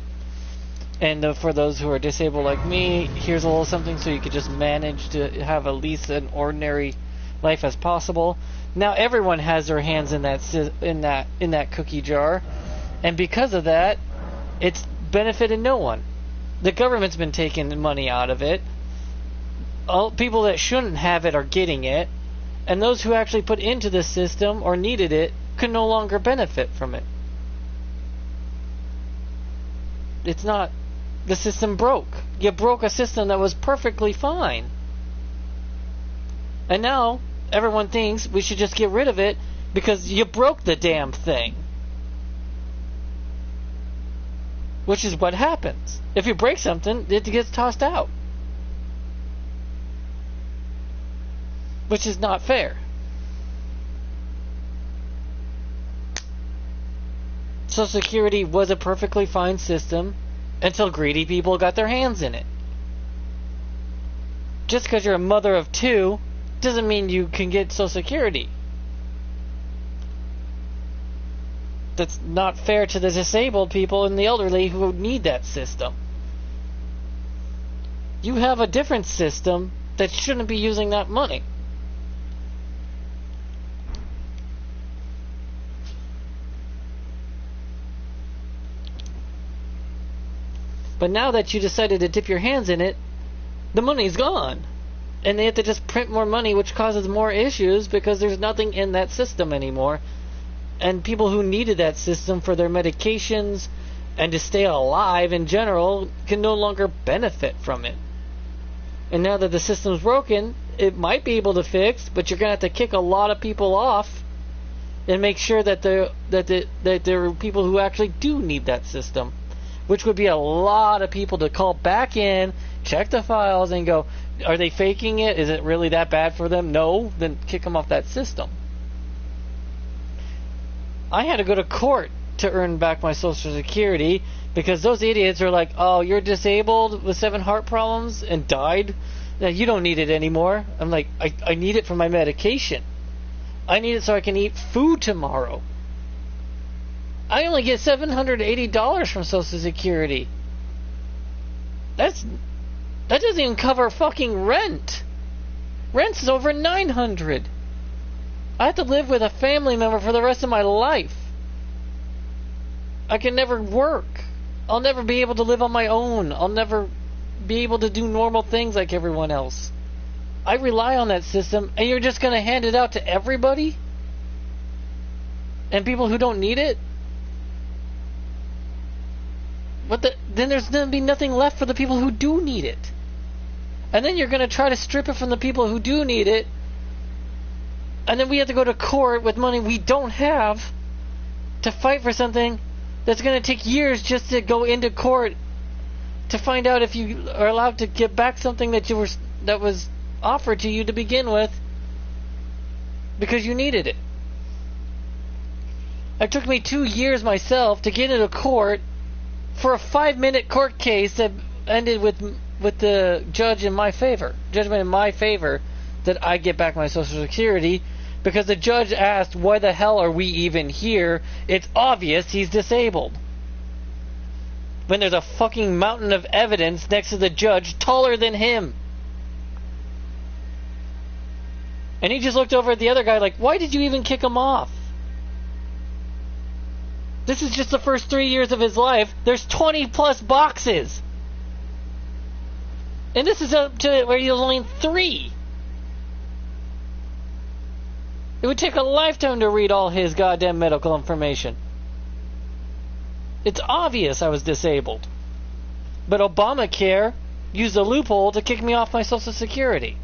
And for those who are disabled like me, here's a little something so you could just manage to have at least an ordinary life as possible. Now everyone has their hands in that cookie jar, and because of that, it's benefited no one. The government's been taking money out of it. All people that shouldn't have it are getting it, and those who actually put into the system or needed it can no longer benefit from it. It's not. The system broke. You broke a system that was perfectly fine, and now everyone thinks we should just get rid of it because you broke the damn thing. Which is what happens. If you break something, it gets tossed out. Which is not fair. Social Security was a perfectly fine system until greedy people got their hands in it. Just because you're a mother of two doesn't mean you can get Social Security. That's not fair to the disabled people and the elderly who need that system. You have a different system that shouldn't be using that money. But now that you decided to dip your hands in it, the money's gone. And they have to just print more money, which causes more issues because there's nothing in that system anymore. And people who needed that system for their medications and to stay alive in general can no longer benefit from it. And now that the system's broken, it might be able to fix, but you're going to have to kick a lot of people off and make sure that there are people who actually do need that system, which would be a lot of people to call back in, check the files, and go, are they faking it? Is it really that bad for them? No, then kick them off that system. I had to go to court to earn back my Social Security because those idiots are like, oh, you're disabled with 7 heart problems and died? Now, you don't need it anymore. I'm like, I need it for my medication. I need it so I can eat food tomorrow. I only get $780 from Social Security. That doesn't even cover fucking rent. Rent's over $900. I have to live with a family member for the rest of my life. I can never work. I'll never be able to live on my own. I'll never be able to do normal things like everyone else. I rely on that system, and you're just going to hand it out to everybody? And people who don't need it? Then there's going to be nothing left for the people who do need it. And then you're going to try to strip it from the people who do need it. And then we have to go to court with money we don't have to fight for something that's going to take years just to go into court to find out if you are allowed to get back something that was offered to you to begin with because you needed it. It took me 2 years myself to get into court for a 5-minute court case that ended with the judgment in my favor that I get back my Social Security because the judge asked, why the hell are we even here? It's obvious he's disabled. When there's a fucking mountain of evidence next to the judge taller than him. And he just looked over at the other guy like, why did you even kick him off? This is just the first 3 years of his life. There's 20 plus boxes. And this is up to where you're only 3. It would take a lifetime to read all his goddamn medical information. It's obvious I was disabled. But Obamacare used a loophole to kick me off my Social Security.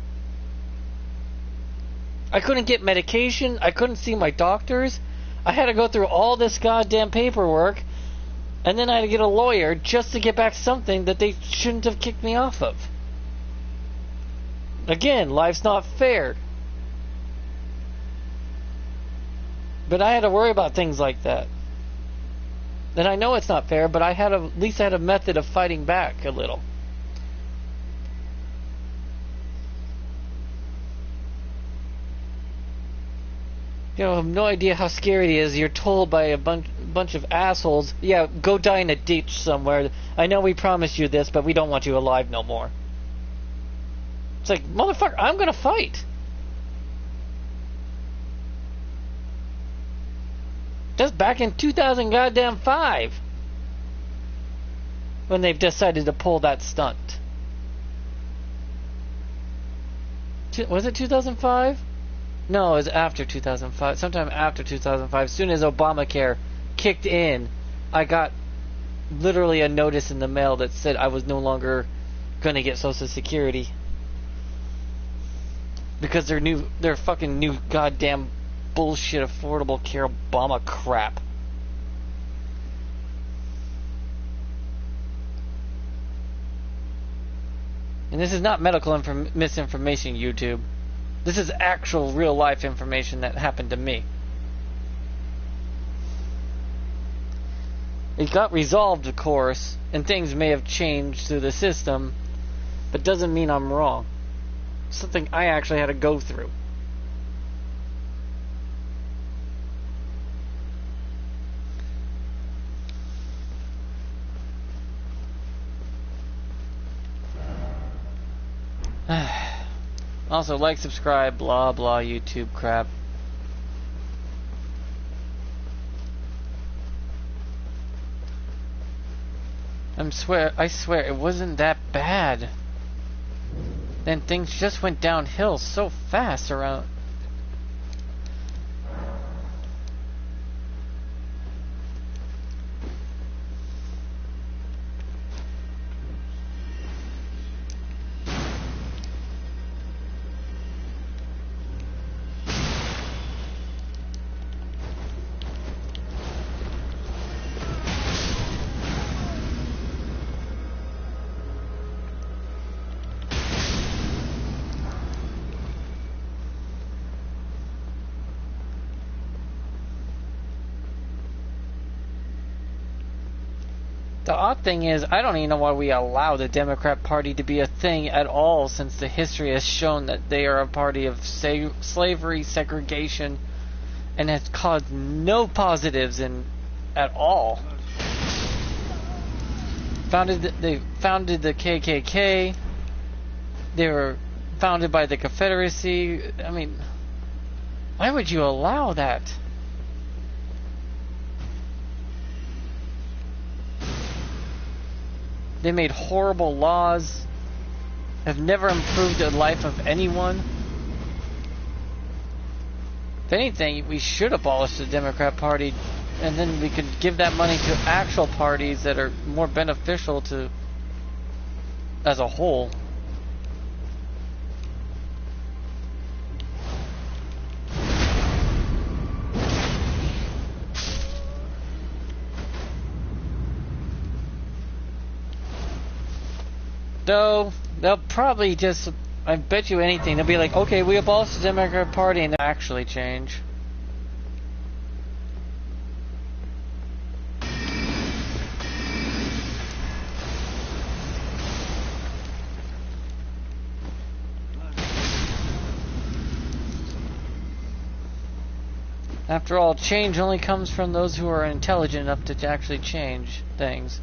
I couldn't get medication. I couldn't see my doctors. I had to go through all this goddamn paperwork. And then I had to get a lawyer just to get back something that they shouldn't have kicked me off of. Again, life's not fair. But I had to worry about things like that. And I know it's not fair, but I had at least had a method of fighting back a little. You know, I have no idea how scary it is. You're told by a bunch of assholes, yeah, go die in a ditch somewhere. I know we promised you this, but we don't want you alive no more. It's like, motherfucker, I'm gonna fight. Just back in 2005, when they've decided to pull that stunt. Was it 2005? No, it was after 2005. Sometime after 2005. As soon as Obamacare kicked in, I got literally a notice in the mail that said I was no longer going to get Social Security. Because their fucking new goddamn bullshit Affordable Care Obama crap. And this is not medical misinformation, YouTube. This is actual real life information that happened to me. It got resolved, of course, and things may have changed through the system, but doesn't mean I'm wrong. Something I actually had to go through. Also, like, subscribe, blah blah YouTube crap. I swear it wasn't that bad. Then things just went downhill so fast around. The odd thing is, I don't even know why we allow the Democrat Party to be a thing at all, since the history has shown that they are a party of slavery, segregation, and has caused no positives at all. They founded the KKK. They were founded by the Confederacy. I mean, why would you allow that? They made horrible laws, have never improved the life of anyone. If anything, we should abolish the Democrat Party, and then we could give that money to actual parties that are more beneficial to as a whole. Though, they'll probably just, I bet you anything, they'll be like, okay, we abolished the Democrat Party, and they'll actually change. After all, change only comes from those who are intelligent enough to actually change things.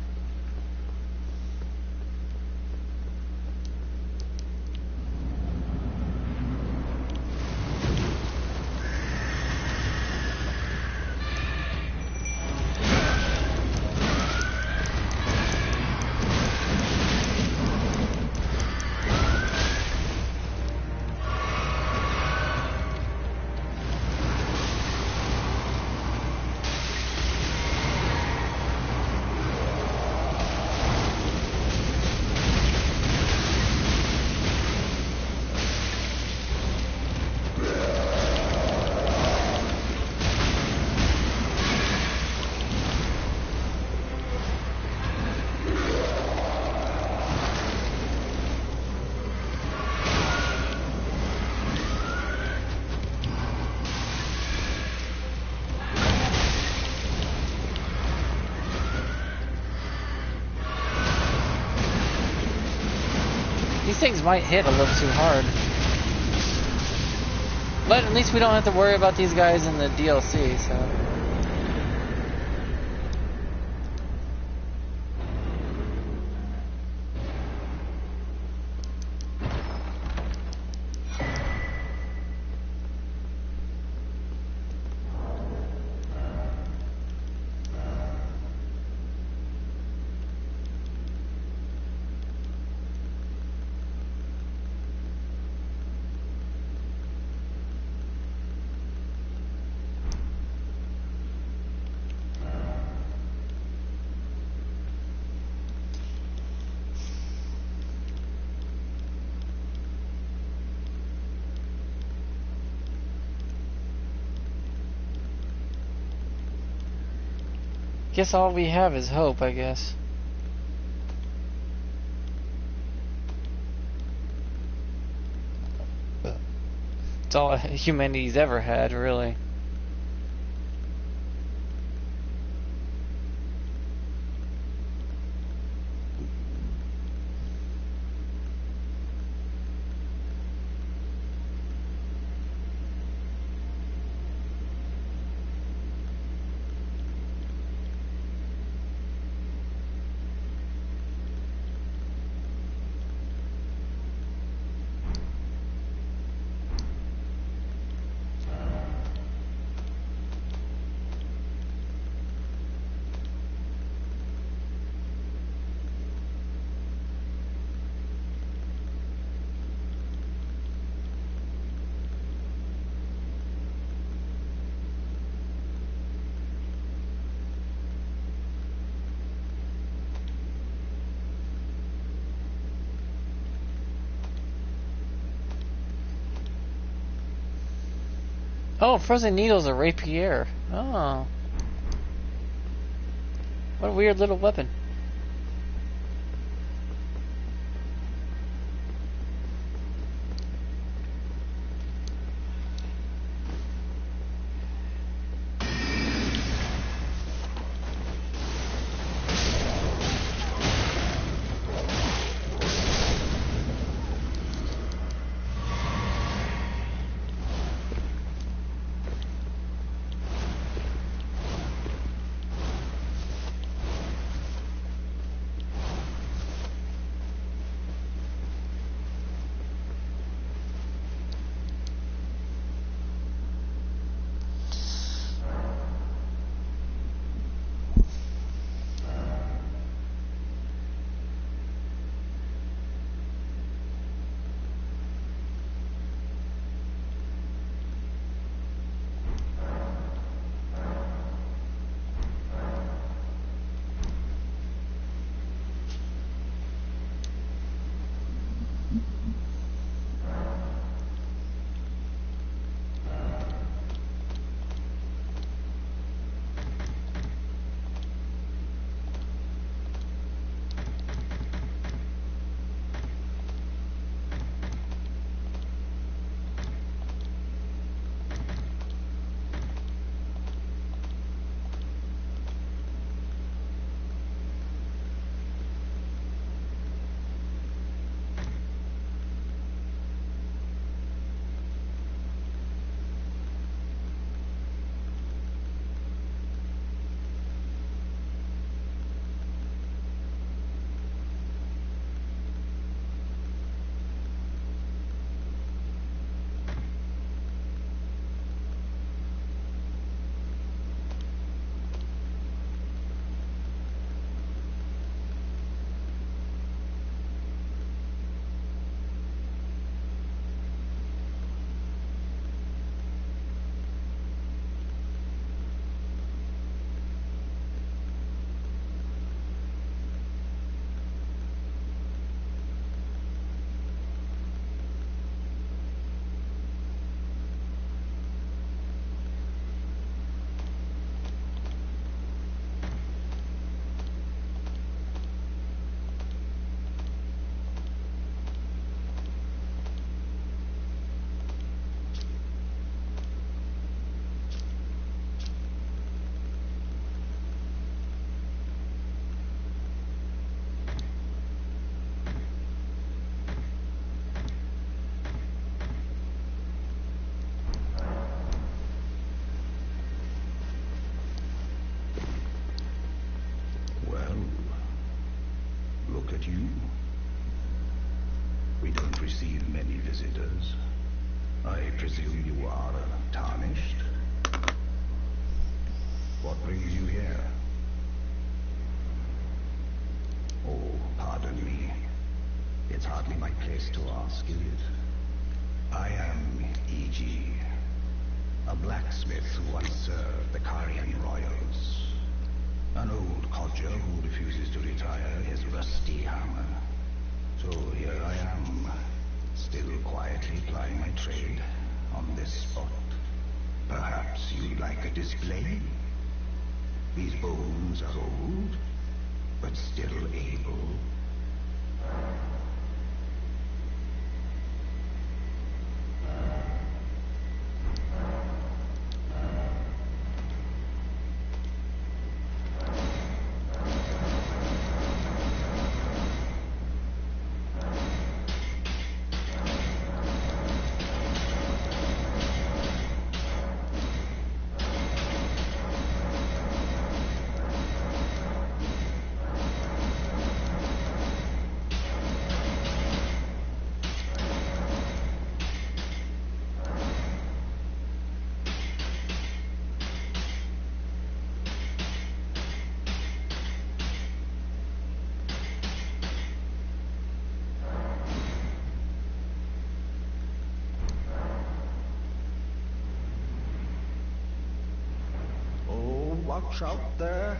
These things might hit a little too hard. But at least we don't have to worry about these guys in the DLC, so... Guess all we have is hope, I guess. It's all humanity's ever had, really. Oh, frozen needle's a rapier. Oh. What a weird little weapon. Look at you. We don't receive many visitors. I presume you are tarnished? What brings you here? Oh, pardon me. It's hardly my place to ask, is it? I am E.G., a blacksmith who once served the Karian royals. An old codger who refuses to retire his rusty hammer. So here I am, still quietly plying my trade on this spot. Perhaps you'd like a display? These bones are old, but still able. Watch out there.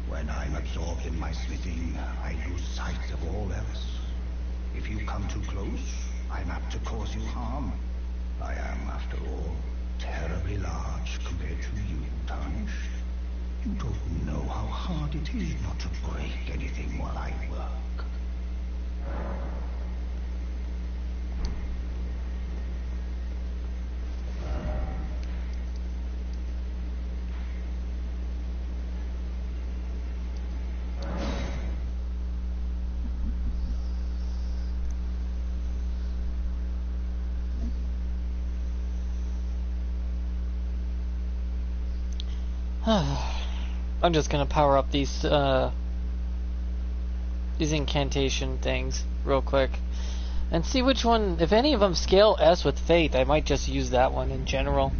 When I'm absorbed in my smithing, I lose sight of all else. If you come too close, I'm apt to cause you harm. I am, after all, terribly large compared to you, Tarnished. You don't know how hard it is not to break anything while I work. I'm just gonna power up these incantation things real quick and see which one, if any of them scale S with Faith. I might just use that one in general.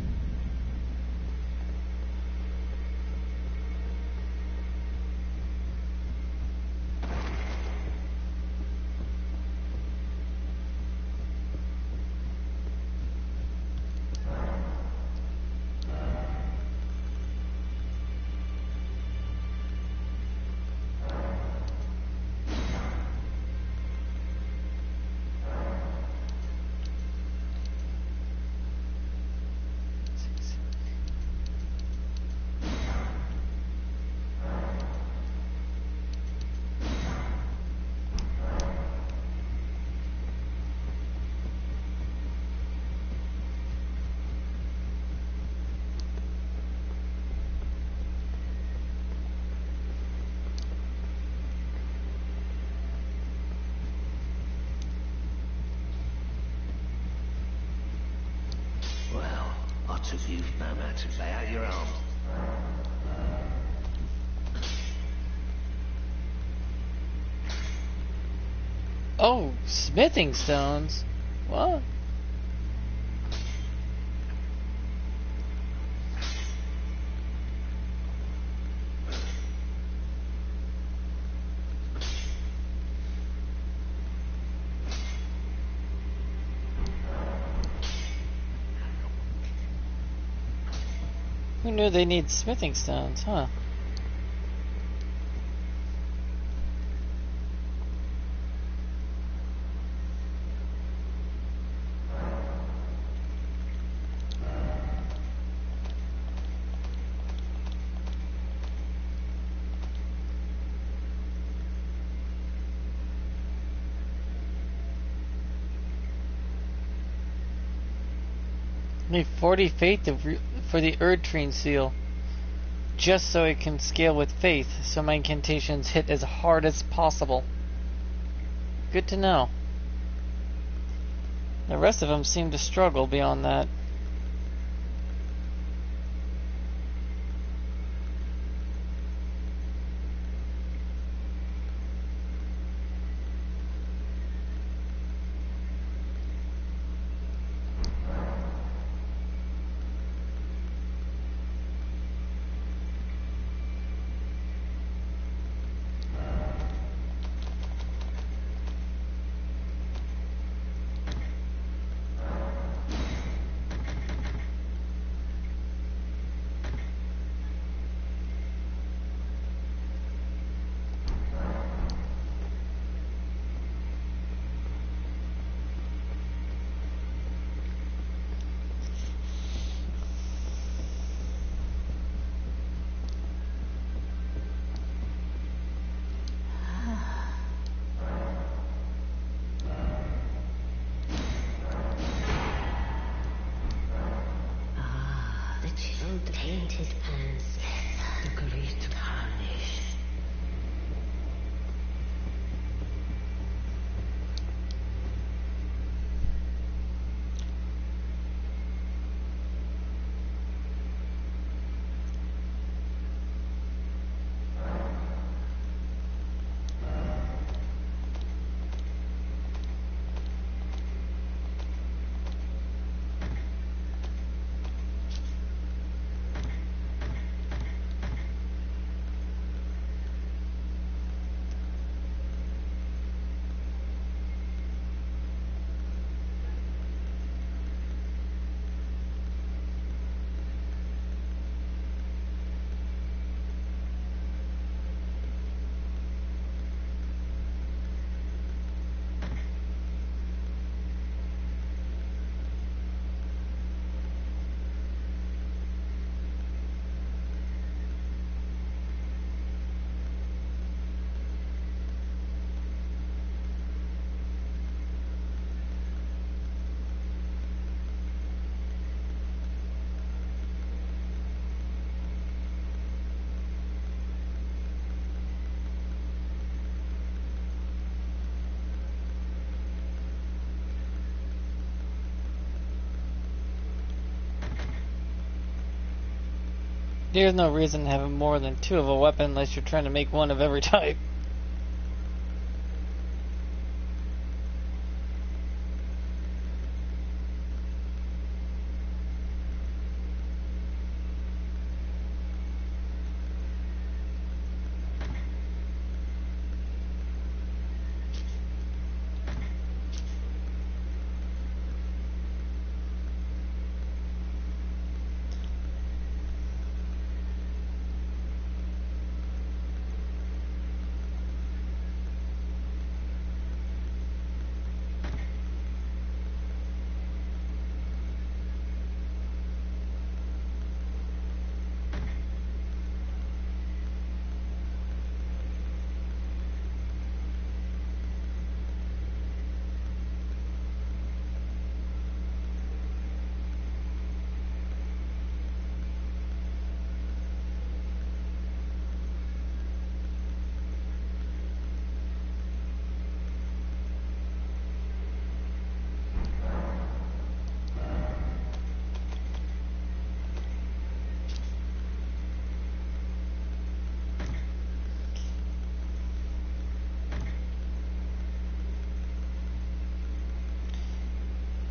Well, I took you no man to lay out your arms. Oh, smithing stones. What? Who knew they need smithing stones, huh? Need 40 faith for the Erdtrine seal, just so it can scale with faith, so my incantations hit as hard as possible. Good to know. The rest of them seem to struggle beyond that. There's no reason to have more than 2 of a weapon unless you're trying to make one of every type.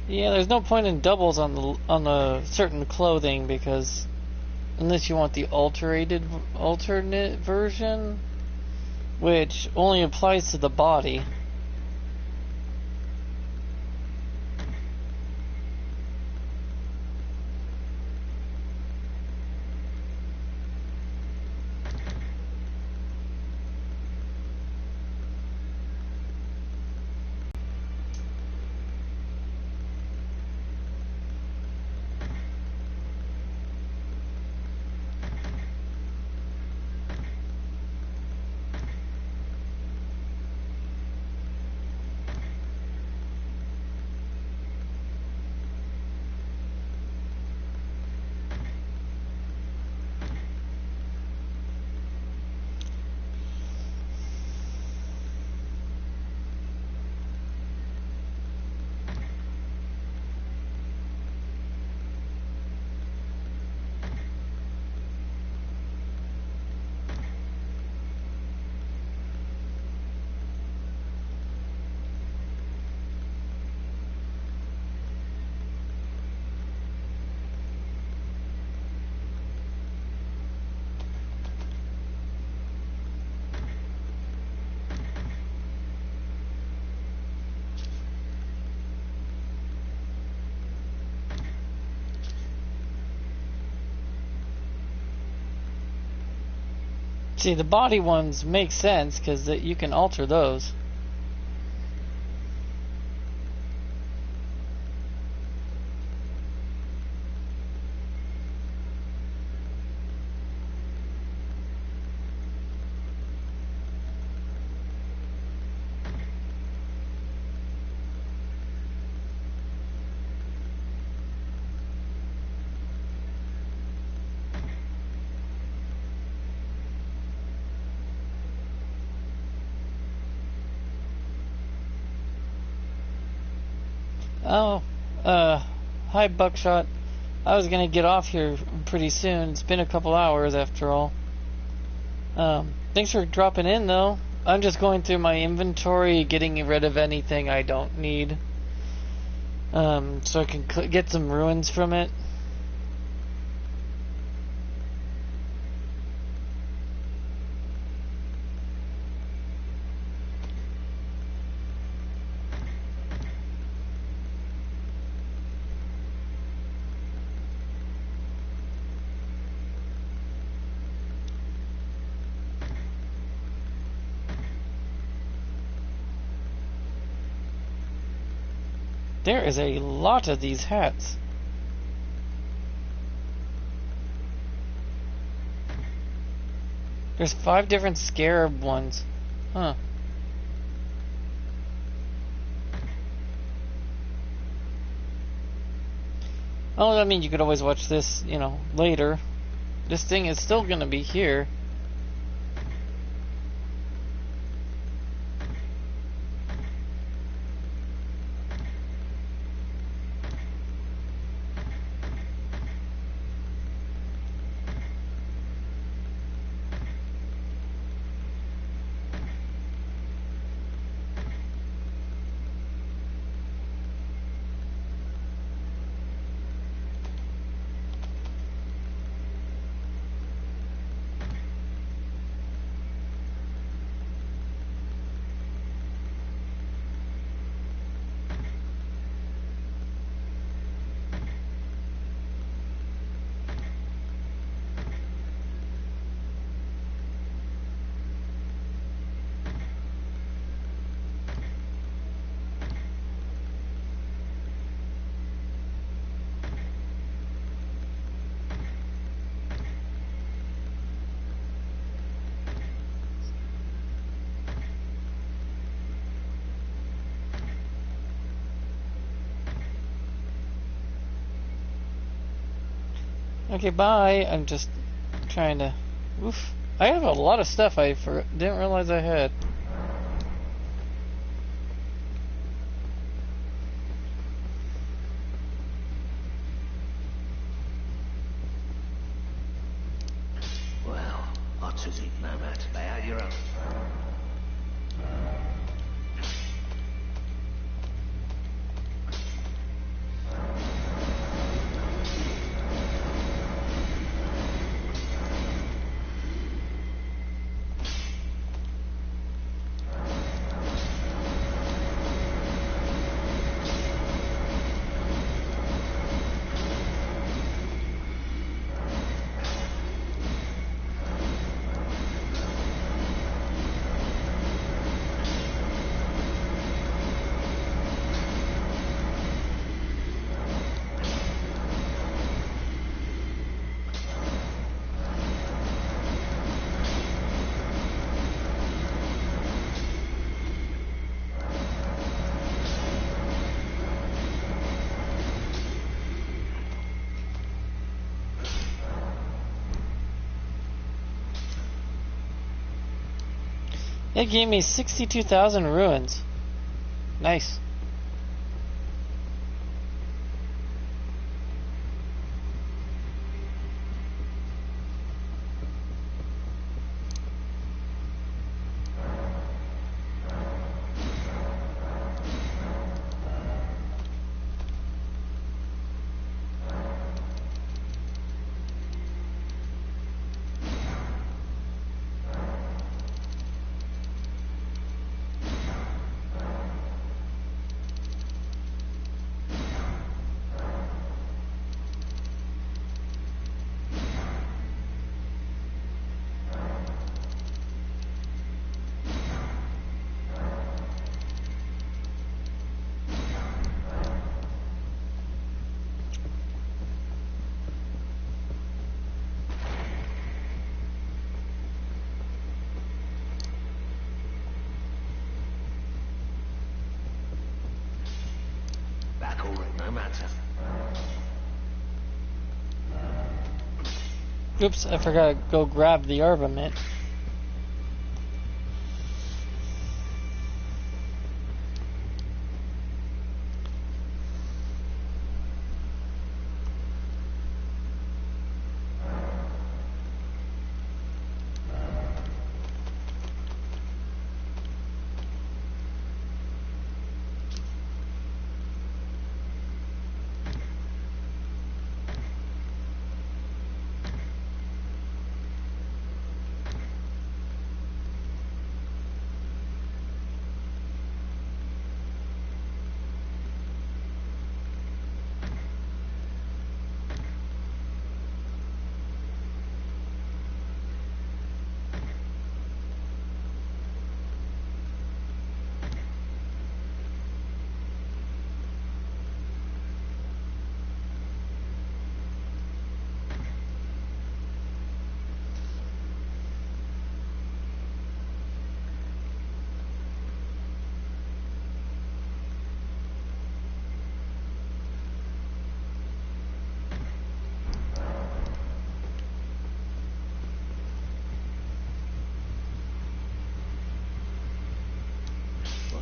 Yeah, there's no point in doubles on the certain clothing because unless you want the alternate version, which only applies to the body. See, the body ones make sense because you can alter those. Oh, hi Buckshot. I was gonna get off here pretty soon. It's been a couple hours after all. Thanks for dropping in though. I'm just going through my inventory, getting rid of anything I don't need. So I can get some ruins from it. There is a lot of these hats. There's 5 different scarab ones. Huh. Oh, I mean, you could always watch this, later. This thing is still gonna be here. Okay, bye. I'm just trying to... Oof. I have a lot of stuff I didn't realize I had. Well, what's it, Nomad? Lay out your own. It gave me 62,000 ruins. Nice. Back all right, no matter. Oops, I forgot to go grab the armament.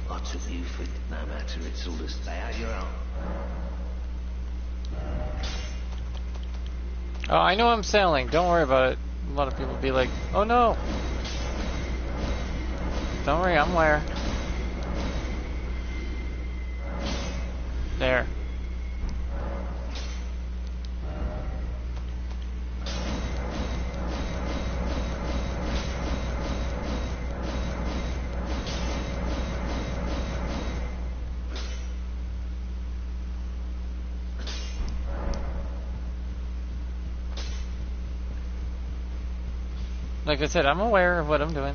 Lots of you for no matter, it's all just lay out your own. Oh, I know I'm sailing. Don't worry about it. A lot of people be like, oh no. Don't worry, I'm where. There. Like I said, I'm aware of what I'm doing.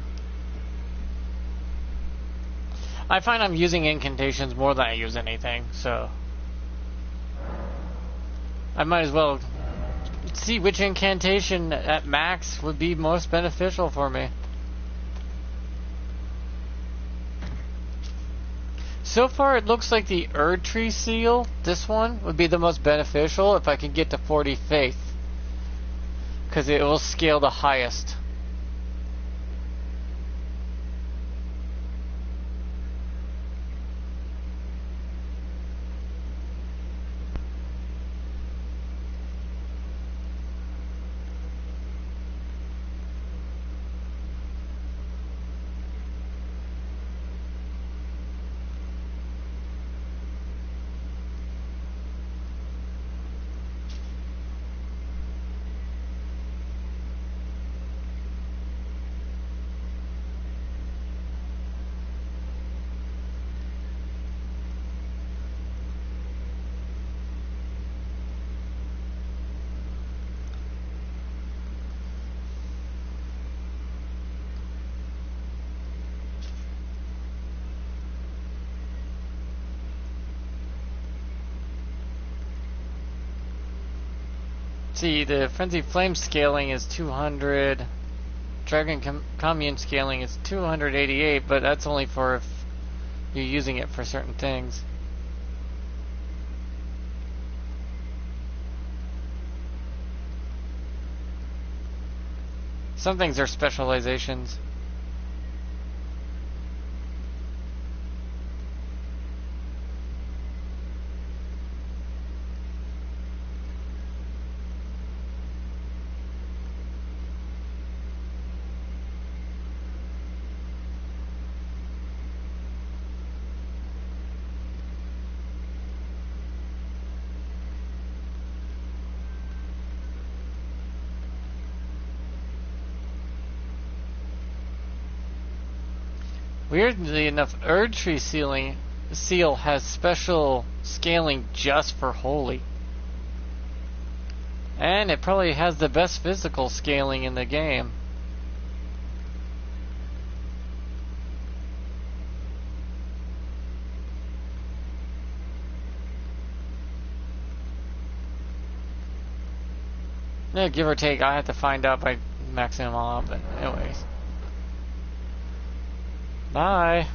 I find I'm using incantations more than I use anything, so I might as well see which incantation at max would be most beneficial for me. So far it looks like the Erd Tree Seal, this one, would be the most beneficial if I could get to 40 faith. because it will scale the highest. See, the Frenzy Flame scaling is 200. Dragon Commune scaling is 288, but that's only for if you're using it for certain things. Some things are specializations. Weirdly enough, Erdtree Seal has special scaling just for Holy. And it probably has the best physical scaling in the game. Yeah, give or take. I have to find out by maxing them all out, but anyways. Bye.